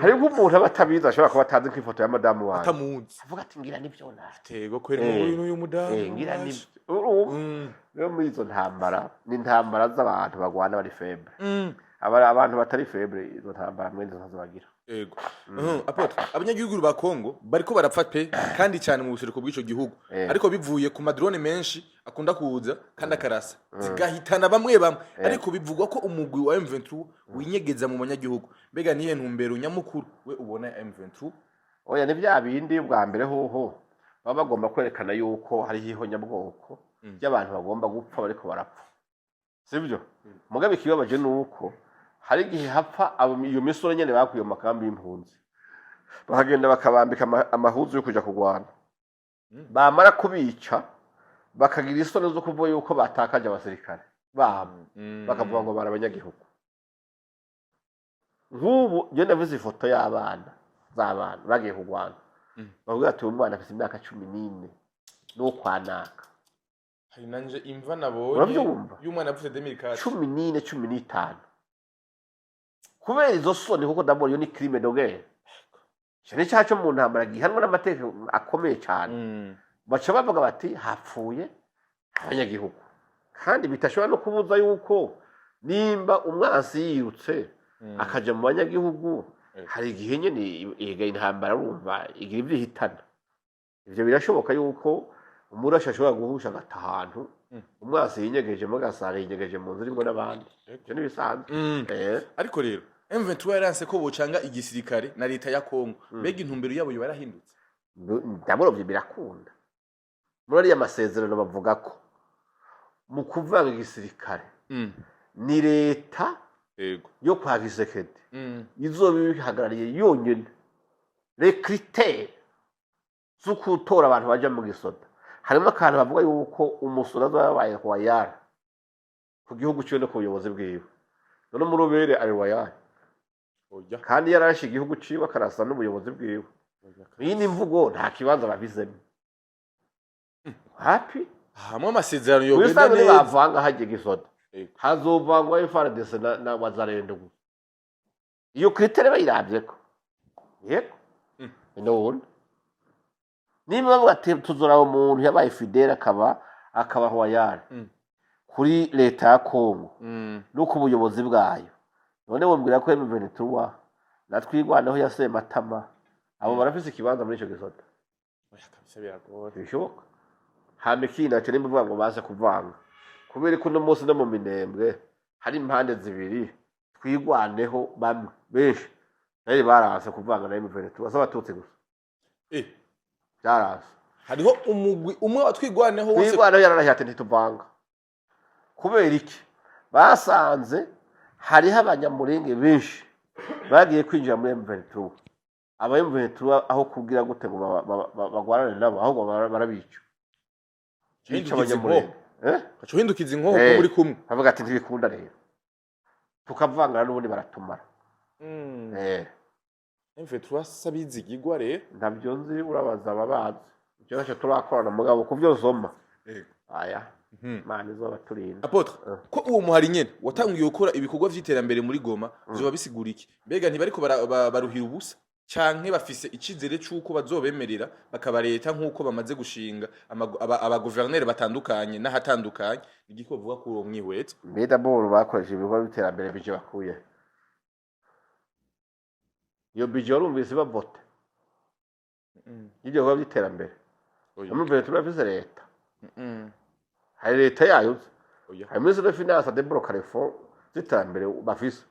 hari nk'umuntu abatabiza ashobora kuba atazi nk'ifoto ya madamu wawe atamuzi avuga ati ngira nibyo nawe tego kwera mu uyu mudamu ngira nibyo rero muri izo ntambara ni intambara z'abantu bagwana bari febre abantu batari febre izo ntambara mwende zazabagira yego apotre abanyagihugu ba Kongo bariko barapfate kandi cyane mu buseruko bw'ico gihugu ariko bivuye ku madrone menshi akunda kuza kandi akarasa zigahitana bamwe ariko bivugwa ko umugwi wa M23 winyegeza mu banyagihugu mbega nihe ntumbero nyamukuru we ubona M23 oya ni bya bindi bwa mbere hoho baba bagomba kwerekana yuko hari hihonyabwoko y'abantu bagomba gupfa bariko barapfa sibyo mugabe kibabaje nuko hari igihe hapfa iyo misoro nyene bakuye mu makambi y'impunzi bakagenda bakabambika amahuzu yo kuja kugwana bamara kubica bakagira isoni zo kuvuga yuko batakaje abasirikare babo bakavuga ngo barabanyagihugu nk'ubu je ndavuze ifoto y'abana z'abana bagiye kugwana bavuga ati uyu mwana afite imyaka 14 no kwanaka hari nanje imva nabonye y'umwana afite 2004 14 15 kubera izo soni kuko ndabona yo ni crime de guerre cyane cyacu mu ntambara gihanwa n'amategeko akomeye cyane baca bavuga bati hapfuye abanyagihugu kandi bitashobora no kubuza yuko nimba umwansi yirutse akaja mu banyagihugu hari igihe nyene iga intambara urumva igira ivyihitana ivyo birashoboka yuko umurashi ashobora guhusha agata ahantu umwansi yinyegeje mu gasara yinyegeje mu nzu rimwe n'abandi ivyo nibisanzwe ariko rero M23 yaranse ko bocanga igisirikare na leta ya Kongo mbega intumbero yabo yarahindutse ndamurovye birakunda muri ariya masezerano bavuga ko mu kuvanga igisirikare ni leta yo kwa Gisekedi izoba ibihagarariye yonyene les critères zo gutora abantu baja mu gisoda harimo akantu bavuga yuko umusoda azabaye royal ku gihugu cyo no ku buyobozi bwiwe none murobere ari royal kandi yarashe igihugu ciwe akarasa n'ubuyobozi bwiwe iyi ni mvugo nta kibanza babizemo happy hamwe amasezerano yo genda neza bavanga hagiye gisoda hazovangwa FARDC na wazarendo iyo kritere bayiravyeko yego none nimba bavuga ati tuzora umuntu yabaye fidele akaba royal kuri leta ya Kongo no ku buyobozi bwayo none wombwira ko M23 natwigwanaho yaseye matama abo barafise ikibanza muri ico gisoda oya kabisa biragora bishoboka hame kinaco nimba bavuga ngo baza kuvanga kubera ko no munsi no mu minembwe hari impande zibiri twigwaneho bamwe benshi bari baranse kuvanga na M23 abatutsi gusa byarase hariho umugwi umwe watwigwaneho wose twigwaneho yararahate ntituvanga kubera iki basanze hariho abanyamurenge benshi bagiye kwinjira muri M23 aba M23 aho kugira gute ngo bagwarane nabo ahubwo barabica bica abanyamurenge aco hindukiza inkoho ko muri kumwe bavuga ati ntibikunda rero tukavangana n'ubundi baratumara M23 sabizigirwa rero ntabyo nzi urabaza ababazi icyo nacyo turakorana mugabo ku byo zoma aya mani zo baturinda Apotre ko uwo muhari nyene watangiye gukora ibikorwa vy'iterambere muri Goma zoba bisigura iki mbega ntibariko baruhira ubusa canke bafise icizere cyuko bazobemerera bakaba leta nkuko bamaze gushinga aba gouverneur batandukanye n'ahatandukanye igiko bavuga ko uwo mwihwetse mbeda boro bakoresha ibikorwa by'iterambere bije bakuye iyo bije urumvise bavote ibyo bikorwa by'iterambere amuvere turafise leta hari leta yayo hari ministre de finance de bloc reform z'iterambere bafise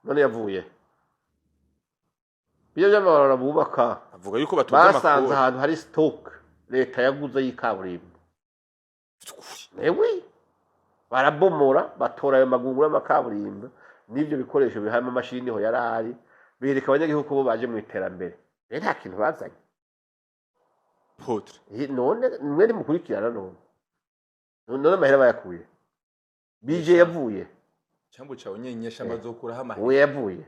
none yavuye biyo by'amabara bubaka avuga yuko batunze amakuru basanze ahantu hari stock leta yaguze y'ikaburimbo ewe barabomora batora ayo magunguru y'amakaburimbo n'ibyo bikoresho bihama mashini ho yarari bereka abanyagihugu bo baje mu iterambere nta kintu bazanye Potre none mwere mukurikirana none amahera bayakuye bije yavuye cyambo cyawe nyenyesha bazokura hamahera we yavuye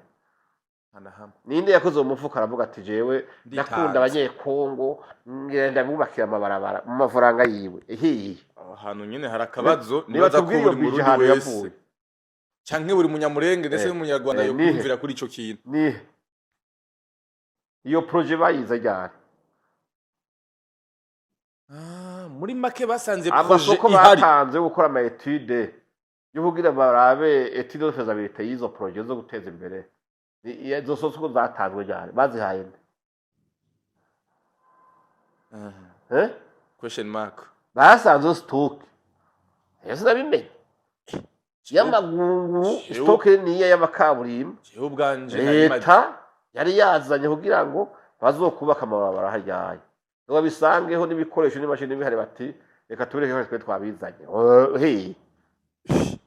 ninde yakoze umufuka aravuga ati jewe nakunda abanyekongo ngenda bubakira amabarabara mu mafaranga yiwe hiyi ahantu nyene harakabazo nibaza ko buri mu rundi wese canke buri munyamurenge ndetse n'umunyarwanda yo kumvira kuri ico kintu ni iyo projet bayiza ryari muri make basanze projet amasoko batanze gukora ama etude yo kugira barabe etude de faisabilité y'izo projet zo guteza imbere izo soko zatanzwe ryari bazihaye question mark basanze stock ese nabimenye y'amagungu stock niya y'amakaburimbo jewe ubwanje leta yari yazanye kugira ngo bazokubaka amabarabara haryaye ngo bisangeho n'ibikoresho n'imashini bihari bati reka tubireke twe twabizanye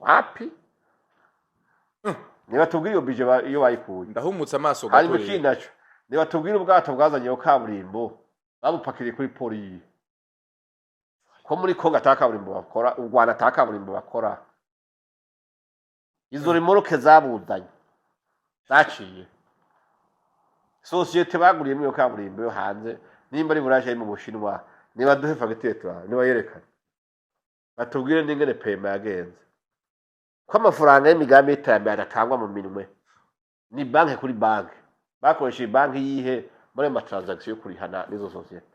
wapi niba tubwira iyo bije iyo bayikuye ndahumutse amaso gato hari bikinacho niba tubwira ubwato bwazanye yo kaburimbo babupakiriye kuri poli ko muri Kongo atakaburimbo bakora u Rwanda atakaburimbo bakora izo remoroke zabuzanye zaciye societe baguriyemo yo kaburimbo yo hanze nimba ari buraje mu Bushinwa niba duhe fagitire niba yerekana batubwire n'ingene pema yagenze ko amafaranga y'imigambi y'iterambere adatangwa mu minwe ni banki kuri banki bakoresha banki yihe muri ayo matransaction yo kurihana n'izo sosiyete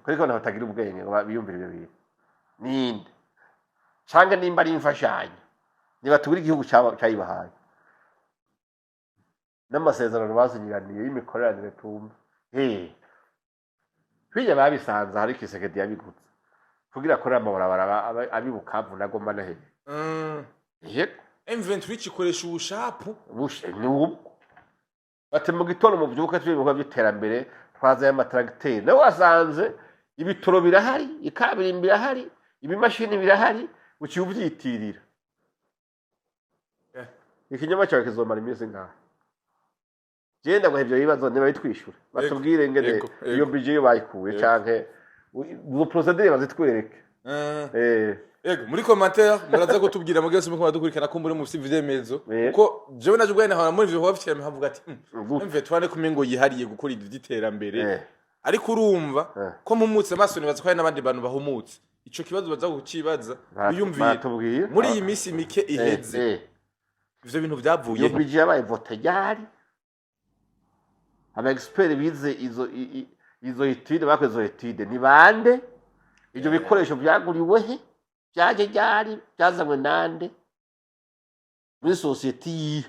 ariko nabo batagira ubwenge ngo biyumvire ibyo bintu ninde cyangwa nimba ari imfashanyo niba tugura igihugu cyayibahaye n'amasezerano basinyiraniye y'imikoranire tumva bijya babisanze hari Kisekedi yabigutse kugira akore amabarabara abibukavu na Goma na hehe M23 ikoresha ubushapu ni ubwo bati mu gitondo mu byuka twibuka by'iterambere twaza y'amatracteur nawe wasanze ibitoro birahari ikabirimbi birahari ibimashini birahari ukiyubyitirira ikinyoma cyawe kizomara iminsi ngaha genda ngo ibyo bibazo niba bitwishyura batubwire ngene iyo budget bayikuye canke uzo procedure bazitwereke Ego muri commentaire muraza ko tubwira mu gese muko badukurikana ko muri mu vyemezo uko jewe naje ubwene hana muri ivyo bafite havuga ati mve twane kumengo yihariye gukora ivyo vy'iterambere ariko urumva ko mumutse maso nibaza ko hari n'abandi bantu bahumutse ico kibazo baza kucibaza biyumviye muri iyi misi mike iheze ivyo bintu byavuye iyo budget yabaye vote yari aba expert bize izo etude bakoze izo etude ni bande ibyo bikoresho byaguriwe he byaje ryari byazanywe nande muri society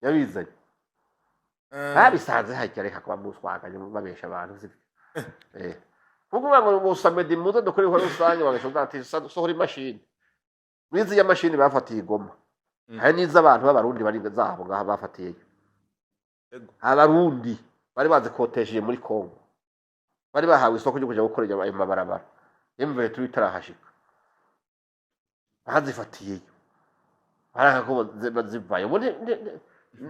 yabizanye babisanze hajya reka kuba muswaganye babesha abantu kuko ngo musamedi muzo dukore ko rusange bagashoza ati sohora imashini mwizi ya mashini bafatiye Goma hari niza abantu b'abarundi bari zabo ngaha bafatiye abarundi bari bazi kotesheje muri Kongo bari bahawe isoko ryo kujya gukorera ayo mabarabara yemve tubitarahashika bazifatiye baraka ko bazivayo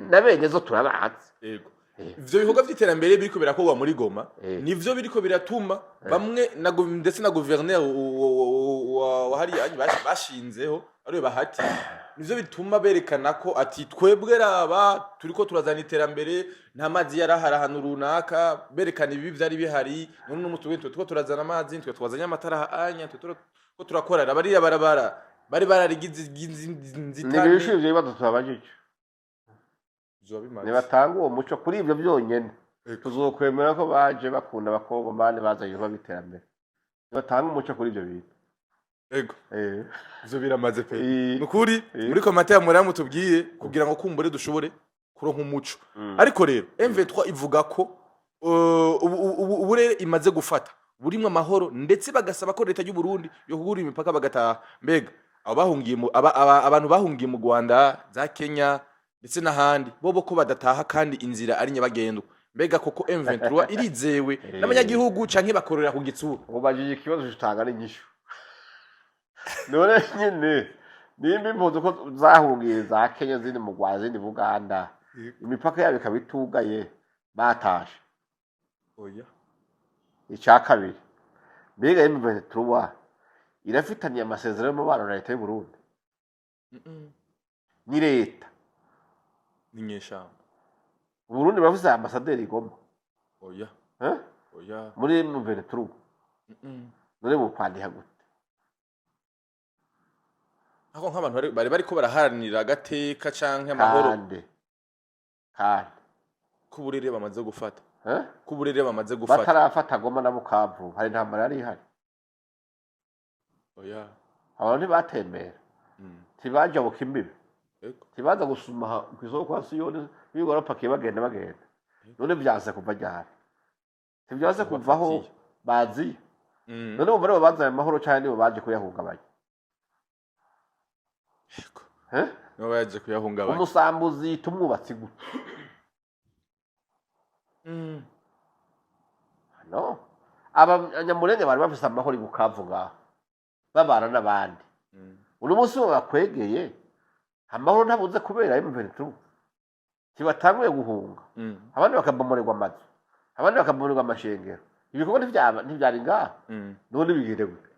nabene zo turabahatse yego ivyo bikorwa vy'iterambere biriko birakorwa muri Goma nivyo biriko biratuma bamwe ndetse na gouverneur wa hari bashinzeho ariwe bahati nivyo bituma berekana ko ati twebwe raba turiko turazana iterambere nta mazi yarahara ahantu runaka berekana ibi vyari bihari none n'umutu twe turazana amazi twe twazanya amatara anya twe ko turakorera bari barabara bari bararigize nzitane nibishije bibazo twabajije nibatanga uwo muco kuri ivyo byonyene tuzokwemera ko baje bakunda bakongomane bazanye babiterambere nibatanga umuco kuri ivyo bintu ego ivyo biramaze pe nukuri muri commentaire muri tubwiye kugira ngo kumbure dushobore kuronka umuco ariko rero M23 ivuga ko uburere imaze gufata burimwe amahoro ndetse bagasaba ko leta y'u Burundi yo kugura imipaka bagataha mbega abantu bahungiye mu Rwanda za Kenya ndetse n'ahandi bobo ko badataha kandi inzira ari nyabagendwa mbega koko M23 irizewe n'abanyagihugu canke bakorera ku gitsura ubajije ikibazo kitanga n'inyishu none nyine nimba impunzi ko zahungiye za Kenya zindi mu Rwanda zindi Buganda imipaka yabo ikabitugaye batashe oya icya kabiri mbega M23 irafitaniye amasezerano y'umubano na leta y'u Burundi ni leta ni nyeshamba Burundi bavuze ambasaderi Goma oya oya muri M23 none bupandi gute ako nk'abantu bari bariko baraharanira agateka canke amahoro kandi kuburere bamaze gufata kuburere bamaze gufata batarafata Goma na Bukavu hari ntambara yari ihari oya abantu batembera tibaje bukimbibe tibaza gusuma kwisoko kwa Siyoni bigora pakiye bagenda none byase kuva ryari tibyase kuvaho bazi none bo bari bazaye amahoro cyane nibo baje kuyahungabanya no baje kuyahungabanya umusambuzi tumwubatsi gute no abanyamurenge bari bafise amahoro ibukavu ngaho babana n'abandi uno munsi bakwegeye amahoro ntabuze kubera M23 kibatanguye guhunga abandi bakabomorerwa amazu abandi bakabomorerwa amashengero ibikorwa ntibyari ngaha none bigire gute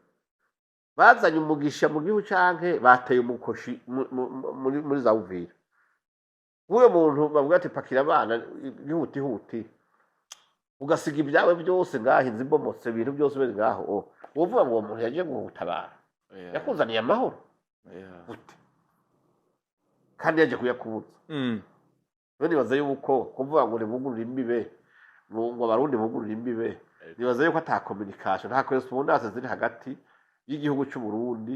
bazanye umugisha mu gihugu canke bateye umukoshi muri za Uvira uwo muntu bavuga ati pakira abana ihuti ugasiga ibyawe byose ngaho inzibomotse ibintu byose biri ngaho uvuga ngo uwo muntu yaje gutabara yakuzaniye amahoro gute kandi yaje kuyakubuza none nibaza yuko kuvuga ngo nibugurura imbibe ngo abarundi bugurura imbibe nibaza yuko ata communication nta correspondance ziri hagati y'igihugu cy'u Burundi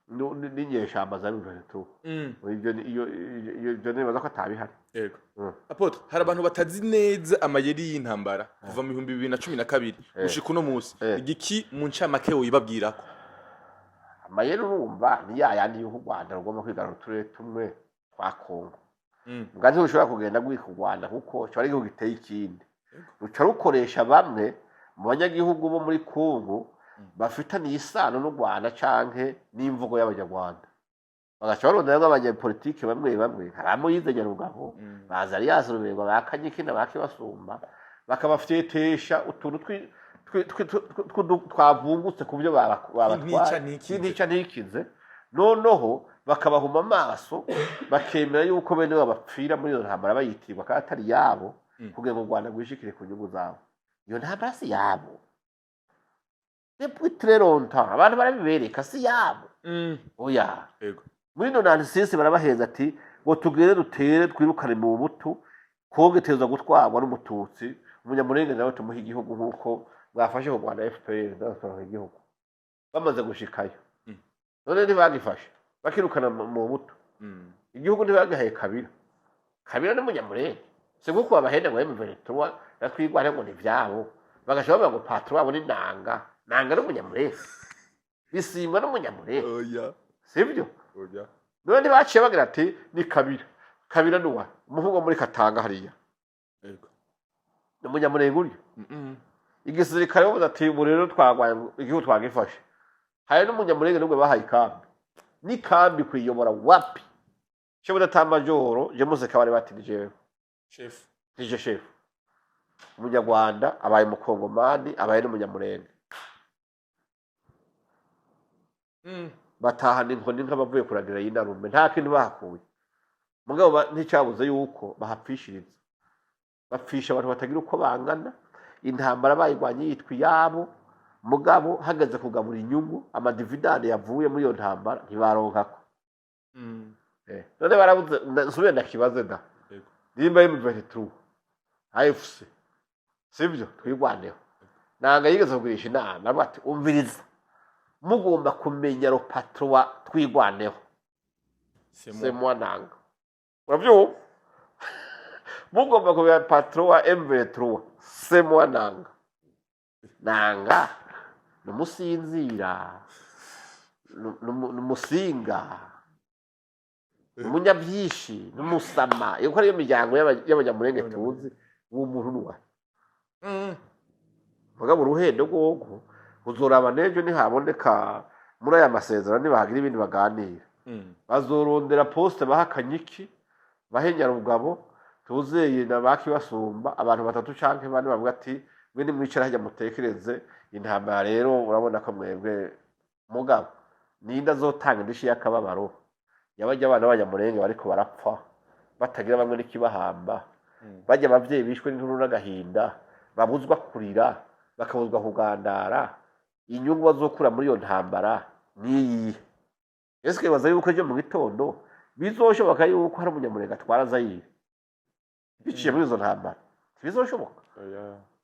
n'inyeshamba za Ruveretu ibyo nibaza ko atabihari yego Apotre hari abantu batazi neza amayeri y'intambara kuva mu 2012 gushika uno munsi igiki mu ncamake wibabwirako amayeri urumva ni yandi y'u Rwanda rugomba kwigarura uturere tumwe twa Kongo muganje ushobora kugenda gwika u Rwanda kuko cyo ari igihugu giteye ikindi ruca rukoresha bamwe mu banyagihugu bo muri Kongo bafitaniye isano n'u Rwanda canke n'imvugo y'abanyarwanda bagaca barondera n'abanyapolitike bamwe haramo yizenya rugabo baza ari yasurubirwa bakanyiki na bakibasumba bakabafyetesha utuntu twavungutse ku byo babatwara n'icyo ntikize noneho bakabahuma amaso bakemera yuko bene babapfira muri iyo ntambara bayitirwa kandi atari yabo kugira ngo u Rwanda rwishikire ku nyungu zabo iyo ntambara si yabo depuis très longtemps abantu barabibereka si yabo oya muri 96 barabaheza ati ngo tugere dutere twirukane mu butu koge teza gutwarwa n'umututsi umunyamurenge nawe tumuha igihugu nkuko bwafashe ku Rwanda FPR n'abatwara igihugu bamaze gushikayo none ntibagifashe bakirukana mu butu igihugu ntibagahaye kabira n'umunyamurenge se kuko abahenda ngo M23 natwigwane ngo ni vyabo bagashobora ngo patro wabo ni nanga n'umunyamurenge bisimba n'umunyamurenge oya sivyo oya none baciye bagira ati ni kabira nuwa umuvugo muri Katanga hariya yego n'umunyamurenge uri igisirikare bavuze ati ubu rero twagwaye igihugu twagifashe hari n'umunyamurenge n'ubwo bahaye ikambi ni kambi kwiyobora wapi cyo budatamajoro je muze kabare batinije chef umunyarwanda abaye mu Kongomani abaye n'umunyamurenge batahana inkoni nk'abavuye kuragira y'inarume nta kintu bahakuye mugabo nticyabuze yuko bahapfishiriza bapfisha abantu batagira uko bangana intambara bayigwanye yitwa yabo mugabo hagaze kugabura inyungu amadividande yavuye muri iyo ntambara ntibaronkako none barabuze nsubire ndakibaze da nimba M23 AFC sivyo twigwaneho nanga yigeze kugurisha inama bati umviriza mugomba kumenya ro patro twigwaneho c'est moi nanga urabyo mugomba kumenya patro wa M23 c'est moi nanga numusinzira numusinga umunyabyishi numusama yuko ariyo miryango y'abanyamurenge tuzi uwo muntu nuwa mugabo uruhendo rwoko uzoraba nejo ntihaboneka muri aya masezerano nibahagira ibindi baganira bazorondera poste bahakanyiki bahenya rugabo tuzeye na bakibasumba abantu batatu canke bane bavuga ati mwe ni mwicara hajya mutekereze intambara rero urabona ko mwebwe mugabo ninda zotanga ndishi yakababaro yabajya abana b'abanyamurenge bariko barapfa batagira bamwe n'ikibahamba bajya abavyeyi bishwe n'inturu n'agahinda babuzwa kurira bakabuzwa kugandara inyungu bazokura muri iyo ntambara niyi ese baza yuko ejo mu gitondo bizoshoboka yuko hari umunyamurenge atwara Zaire biciye muri izo ntambara bizoshoboka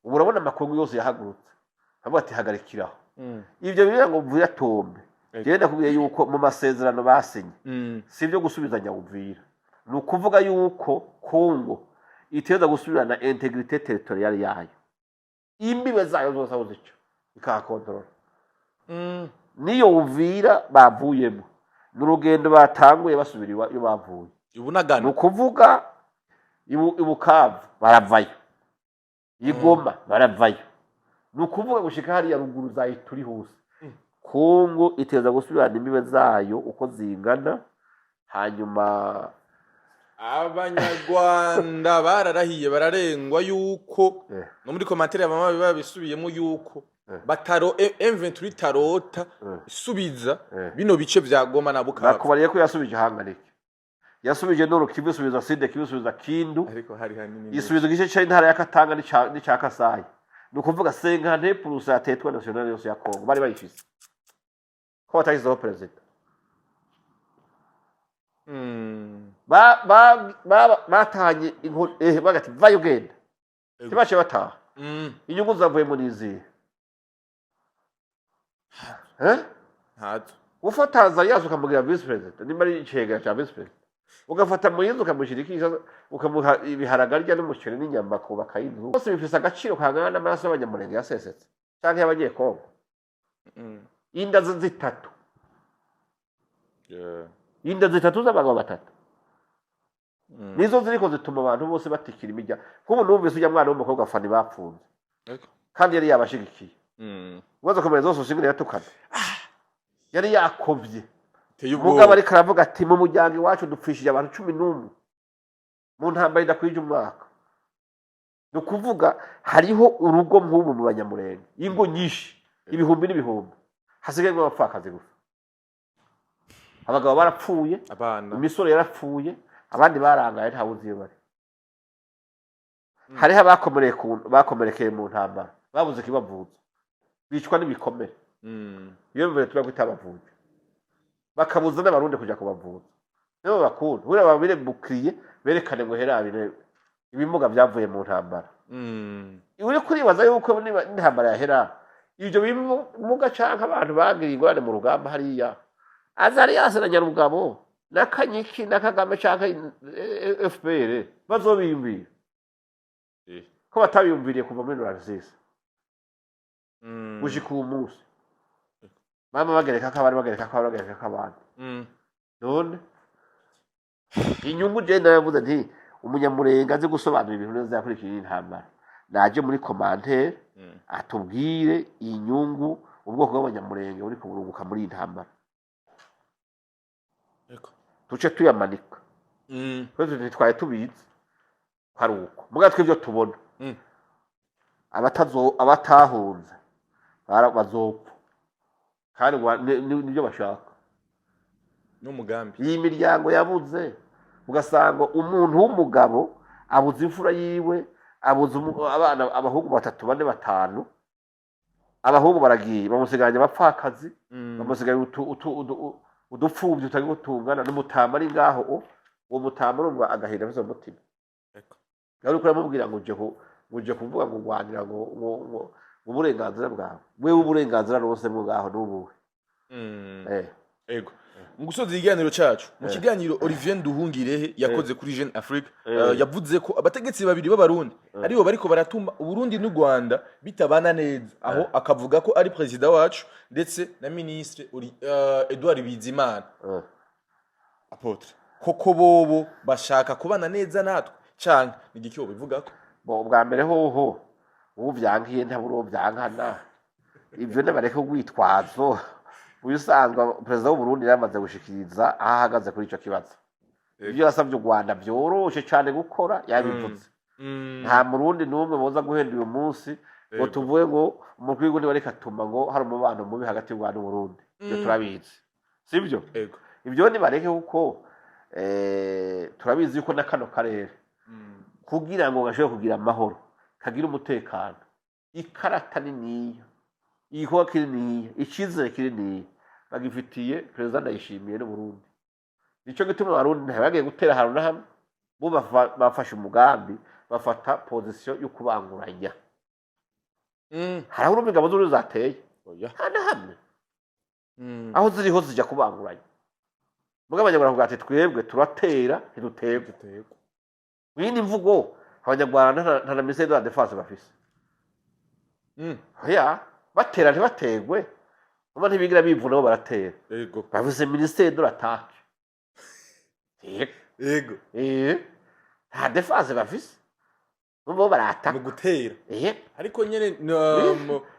ubu urabona amakungu yose yahagurutse avuga ati hagarikiraho ibyo bivuga ngo mvuye atombe genda kubwiye yuko mu masezerano basinye sivyo gusubizanya Uvira ni ukuvuga yuko Kongo iteza gusubirana integrité territoriale yayo imbibe zayo zose aho zico ikakontrola niyo Uvira bavuyemo n'urugendo batanguye basubiriwa iyo bavuye ibunagana ni ukuvuga ibukavu baravayo igoma baravayo ni ukuvuga gushika hariya ruguru zayituri hose Kongo iteza gusubirana imbibe zayo uko zingana hanyuma abanyarwanda bararahiye bararengwa yuko no muri commentaire y'abama babisubiyemo yuko bataro M23 tarota subiza bino bice vya Goma na Bukavu bakubariye ko yasubije hangarike yasubije no Kivu subiza Side Kivu subiza Kindu ariko hari hanini isubiza gice cy'intara ya Katanga n'icya Kasai ni ukuvuga 50% ya territoire nationale yose ya Kongo bari bayifise ko batagizeho president batanye bagati vayo genda ntibashe bataha inyungu zavuye muri izihe ufata Zarias ukamugira vice president nimba ari icegera cya vice president ugafata Muyizi ukamushirikisha ukamuha ibiharagara rya n'umuceri n'inyama kubaka inzu bose bifise agaciro kangana n'amaraso y'abanyamurenge yasesetse cyangwa y'abagiye Kongo inda zitatu inda zitatu z'abagabo batatu nizo ziriko zituma abantu bose batikira imijya kuko numvise ujya mwana w'umukobwa afani bapfunze kandi yari yabashigikiye ubaza komeza zose ushingire yatukana yari yakovye umugabo ariko aravuga ati mu muryango iwacu dupfishije abantu 11 mu ntambara idakwije umwaka no kuvuga hariho urugo nk'ubu mu banyamurenge ingo nyinshi ibihumbi n'ibihumbi hasigaye abapfakazi gusa abagabo barapfuye imisoro yarapfuye abandi barangaye nta wuzi iyo bari hariho bakomerekeye mu ntambara babuze kibavuza bicwa n'ibikomere iyo mbere turakwita abavuzi bakabuza n'abarundi kujya kubavuza nibo bakunda buriya babire bukriye berekane ngo herabire ibimuga byavuye mu ntambara uri kuribaza yuko intambara yahera ibyo bimuga canke abantu bagiriye ingorane mu rugamba hariya Azarias na Nyarugabo na Kanyiki na Kagame canke FPR bazobiyumvira ko batabiyumviriye kuva muri Rwanda gushika uwo munsi mama bagereka ko abantu none inyungu je navuze nti umunyamurenge azi gusobanura ibintu neza yakurikira intambara naje muri commentaire atubwire inyungu ubwoko bw'abanyamurenge uri kuburunguka muri intambara tuce tuyamanika twese twaye tubizi haruko muga twivyo tubona abatahunze bazopfa kandi nibyo bashaka n'umugambi iyi miryango yabuze ugasanga umuntu w'umugabo abuze imfura yiwe abuze abana abahungu 3 4 5 abahungu baragiye bamusiganye abapfakazi bamusiganye udupfubyi utari gutungana n'umutama ari ngaho uwo mutama urumva agahera bizo mutima yari ukora mubwira ngo uje kuvuga ngo ngwanira ngo uburenganzira bwawe wewe uburenganzira rose mu ngaho n'ubuwe ego mu gusoza ikiganiro cyacu mu kiganiro Olivier Nduhungirehe yakoze kuri Jeune Afrique yavuze ko abategetsi babiri b'abarundi aribo bariko baratuma Uburundi n'u Rwanda bitabana neza aho akavuga ko ari president wacu ndetse na ministre Edouard Bizimana apotre koko bobo bashaka kubana neza natwe canke nigiki bivuga ko bo bwa mbere hoho ubyankiye ntaburo byankana ibyo nabareke gwitwazo ubisanzwe president w'u Burundi yamaze gushikiriza ahagaze kuri ico kibazo ibyo yasabye u Rwanda byoroshe cyane gukora yabivuze nta murundi numwe boza guhenda uyu munsi ngo tuvuye ngo umukuru w'igundi bareka tuma ngo hari umubano mubi hagati y'u Rwanda n'Uburundi byo turabizi sibyo ibyo ni bareke kuko turabizi yuko na kano karere kugira ngo gashobore kugira amahoro kagira umutekano ikarata niniya igikorwa kininiya ikizere kininiya bagifitiye president Ndayishimiye n'Uburundi nico gituma abarundi ntibagiye gutera ahantu na hamwe bo bafashe umugambi bafata position yo kubanguranya haraho ingabo z'uru zateye hana hamwe aho ziriho zijya kubanguranya mugabo abanyarwanda ati twebwe turatera ntidutegwa windi mvugo abanyarwanda nta na ministère de la défense bafise oya batera ntibategwe uba ntibigira bivuna bo baratera bavuze ministère de l'attaque yego nta défense bafise bo barata mu gutera ariko nyene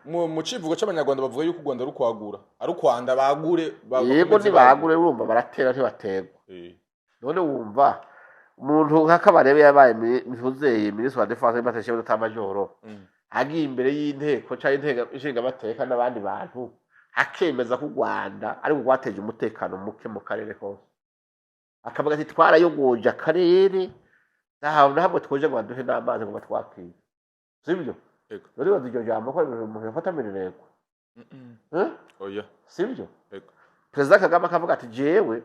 mu civugo c'abanyarwanda bavuga yuko u Rwanda rukwagura ari ukwanda bagure yego ntibagure urumva baratera ntibategwa none wumva umuntu nk'akabarebe yabaye mivuzeye ministre wa défense y'amateshe y'utamajoro agiye imbere y'inteko cyangwa inteko ishinga amateka n'abandi bantu akemeza ko u Rwanda ari gwateje umutekano muke mu karere kose akavuga ati twarayogoje akarere ntabwo twoje ngo baduhe n'amazi ngo batwakire sibyo rero bazi iryo jambo ko umuntu yafata minireko oya sibyo president Kagame akavuga ati jewe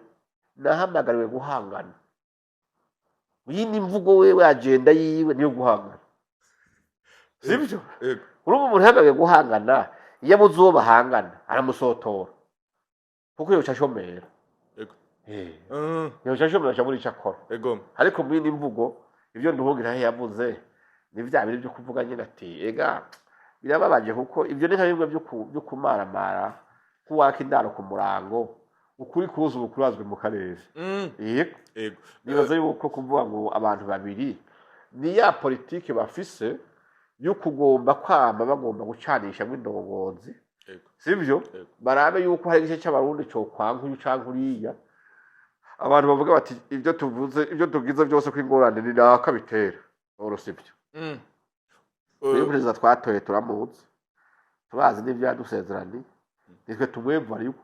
nahamagariwe guhangana yindi mvugo wewe agenda yiwe niyo guhangana sibyo Yego. urumva umuntu yagaye guhangana iyo abuze uwo bahangana aramusotora kuko yoca ashomera Yego. yoca ashomera aca muri icyo akora Yego. ariko mu yindi mvugo ibyo nduhungira yavuze ni bya bintu byo kuvuga nyine ati ega birababaje kuko ibyo ni nk'ibimwe byo kumaramara kuwaka indaro ku murango ukuri kuza ubukurazwe mu karere yego nibaza yuko kuvuga ngo abantu babiri ni ya politike bafise yo kugomba kwama bagomba gucanisha mw'indongozi sivyo barabe yuko hari igice cy'abarundi cyo kwanka uyu canke uriya abantu bavuga bati ibyo tuvuze ibyo tugize byose ko ingorane ni naka bitera orosibyo uyu perezida twatoye turamuzi turazi n'ibyo yadusezerani nitwe tumwemva ariko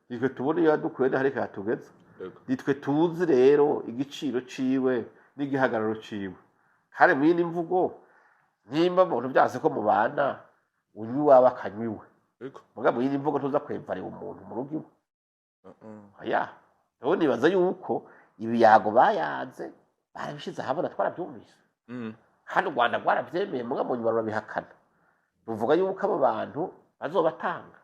nitwe tubona iyo yadukuye n'ahareka yatugeze nitwe tuzi rero igiciro ciwe n'igihagararo ciwe kandi mu yindi mvugo nimba umuntu byase ko mubana unywi wawe akanywiwe muga mu yindi mvugo tuza kwemvarira umuntu mu rugo iwe aya rero nibaza yuko ibiyago bayanze barabishize ahabona twarabyumvise kandi u Rwanda rwarabyemeye muga mu nyuma barabihakana ruvuga yuko abo bantu bazobatanga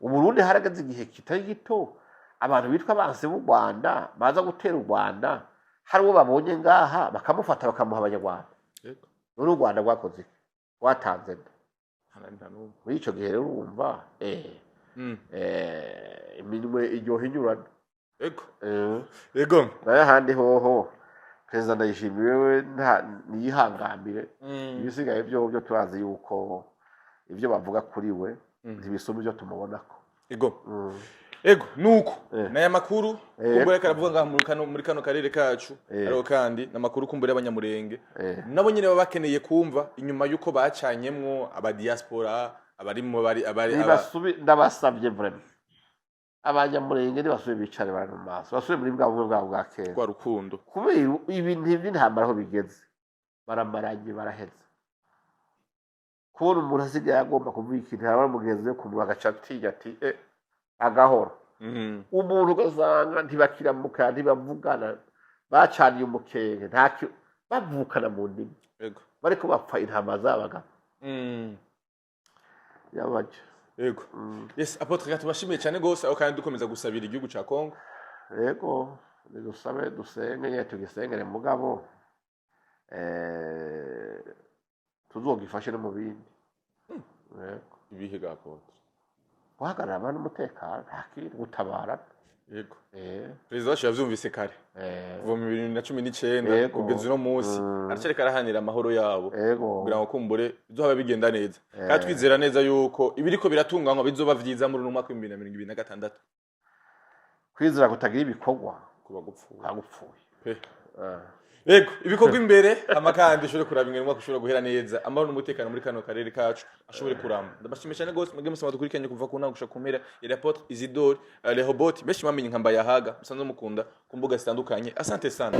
Uburundi harageze igihe kitari gito abantu bitwa abansi b'u Rwanda baza gutera u Rwanda hari uwo babonye ngaha bakamufata bakamuha abanyarwanda none u Rwanda rwakoze watanze muri icyo gihe rero urumva iminwe iryoha inyurana yego nayo ahandi hoho perezida Ndayishimiye niyihangambire ibisigaye byo turazi yuko ibyo bavuga kuri we ntibisoma ibyo tumubonako ego nuko naya makuru kumbure karavuga muri kano karere kacu ariko kandi namakuru kumbure y'abanyamurenge nabo nyine baba bakeneye kumva inyuma yuko bacanyemwo aba diaspora abarimo abari ndabasabye vraiment abanyamurenge ntibasubire bicare bari mu maso basubire muri bwa bumwe bwabo bwa kera kwa rukundo kubera ibintu by'intambara aho bigeze baramaranye baraheze kubona umuntu asigaye agomba kuvuga ikintu haba mugenzi we kumva agaca atinya ati agahora umuntu ugasanga ntibakiramuka ntibavugana bacaniye umukenge ntacyo bavukana mu ndimi bariko bapfa intama zabaga yabaje yego yes apotre tubashimiye cyane gose aho kandi dukomeza gusabira igihugu ca Kongo yego dusabe dusenge tugisengere mugabo tuzogifashe no mu bindi yego ibihe ga apotre guhagarara abantu umutekano ntakiri gutabara yego perezida wacu yavyumvise kare kuva mu 2019 kugeza uno munsi aracereka arahanira amahoro yabo kugira ngo kumbure bizoba bigenda neza kandi twizera neza yuko ibiriko biratunganywa bizoba vyiza muri umwaka wa 2026 kwizera kutagira ibikorwa kuba gupfuye yego ibikorwa imbere amakandi ashobore kuraba ingene umwaka ushobora guhera neza amahoro n'umutekano muri kano karere kacu ashobore kuramba ndabashimye cyane gose mwebwe musaba dukurikiranye kuva ku ntango gushika kumera ya Apotre Isidore Rehoboth benshi mwamenye nkamba yahaga musanze mukunda ku mbuga zitandukanye asante sana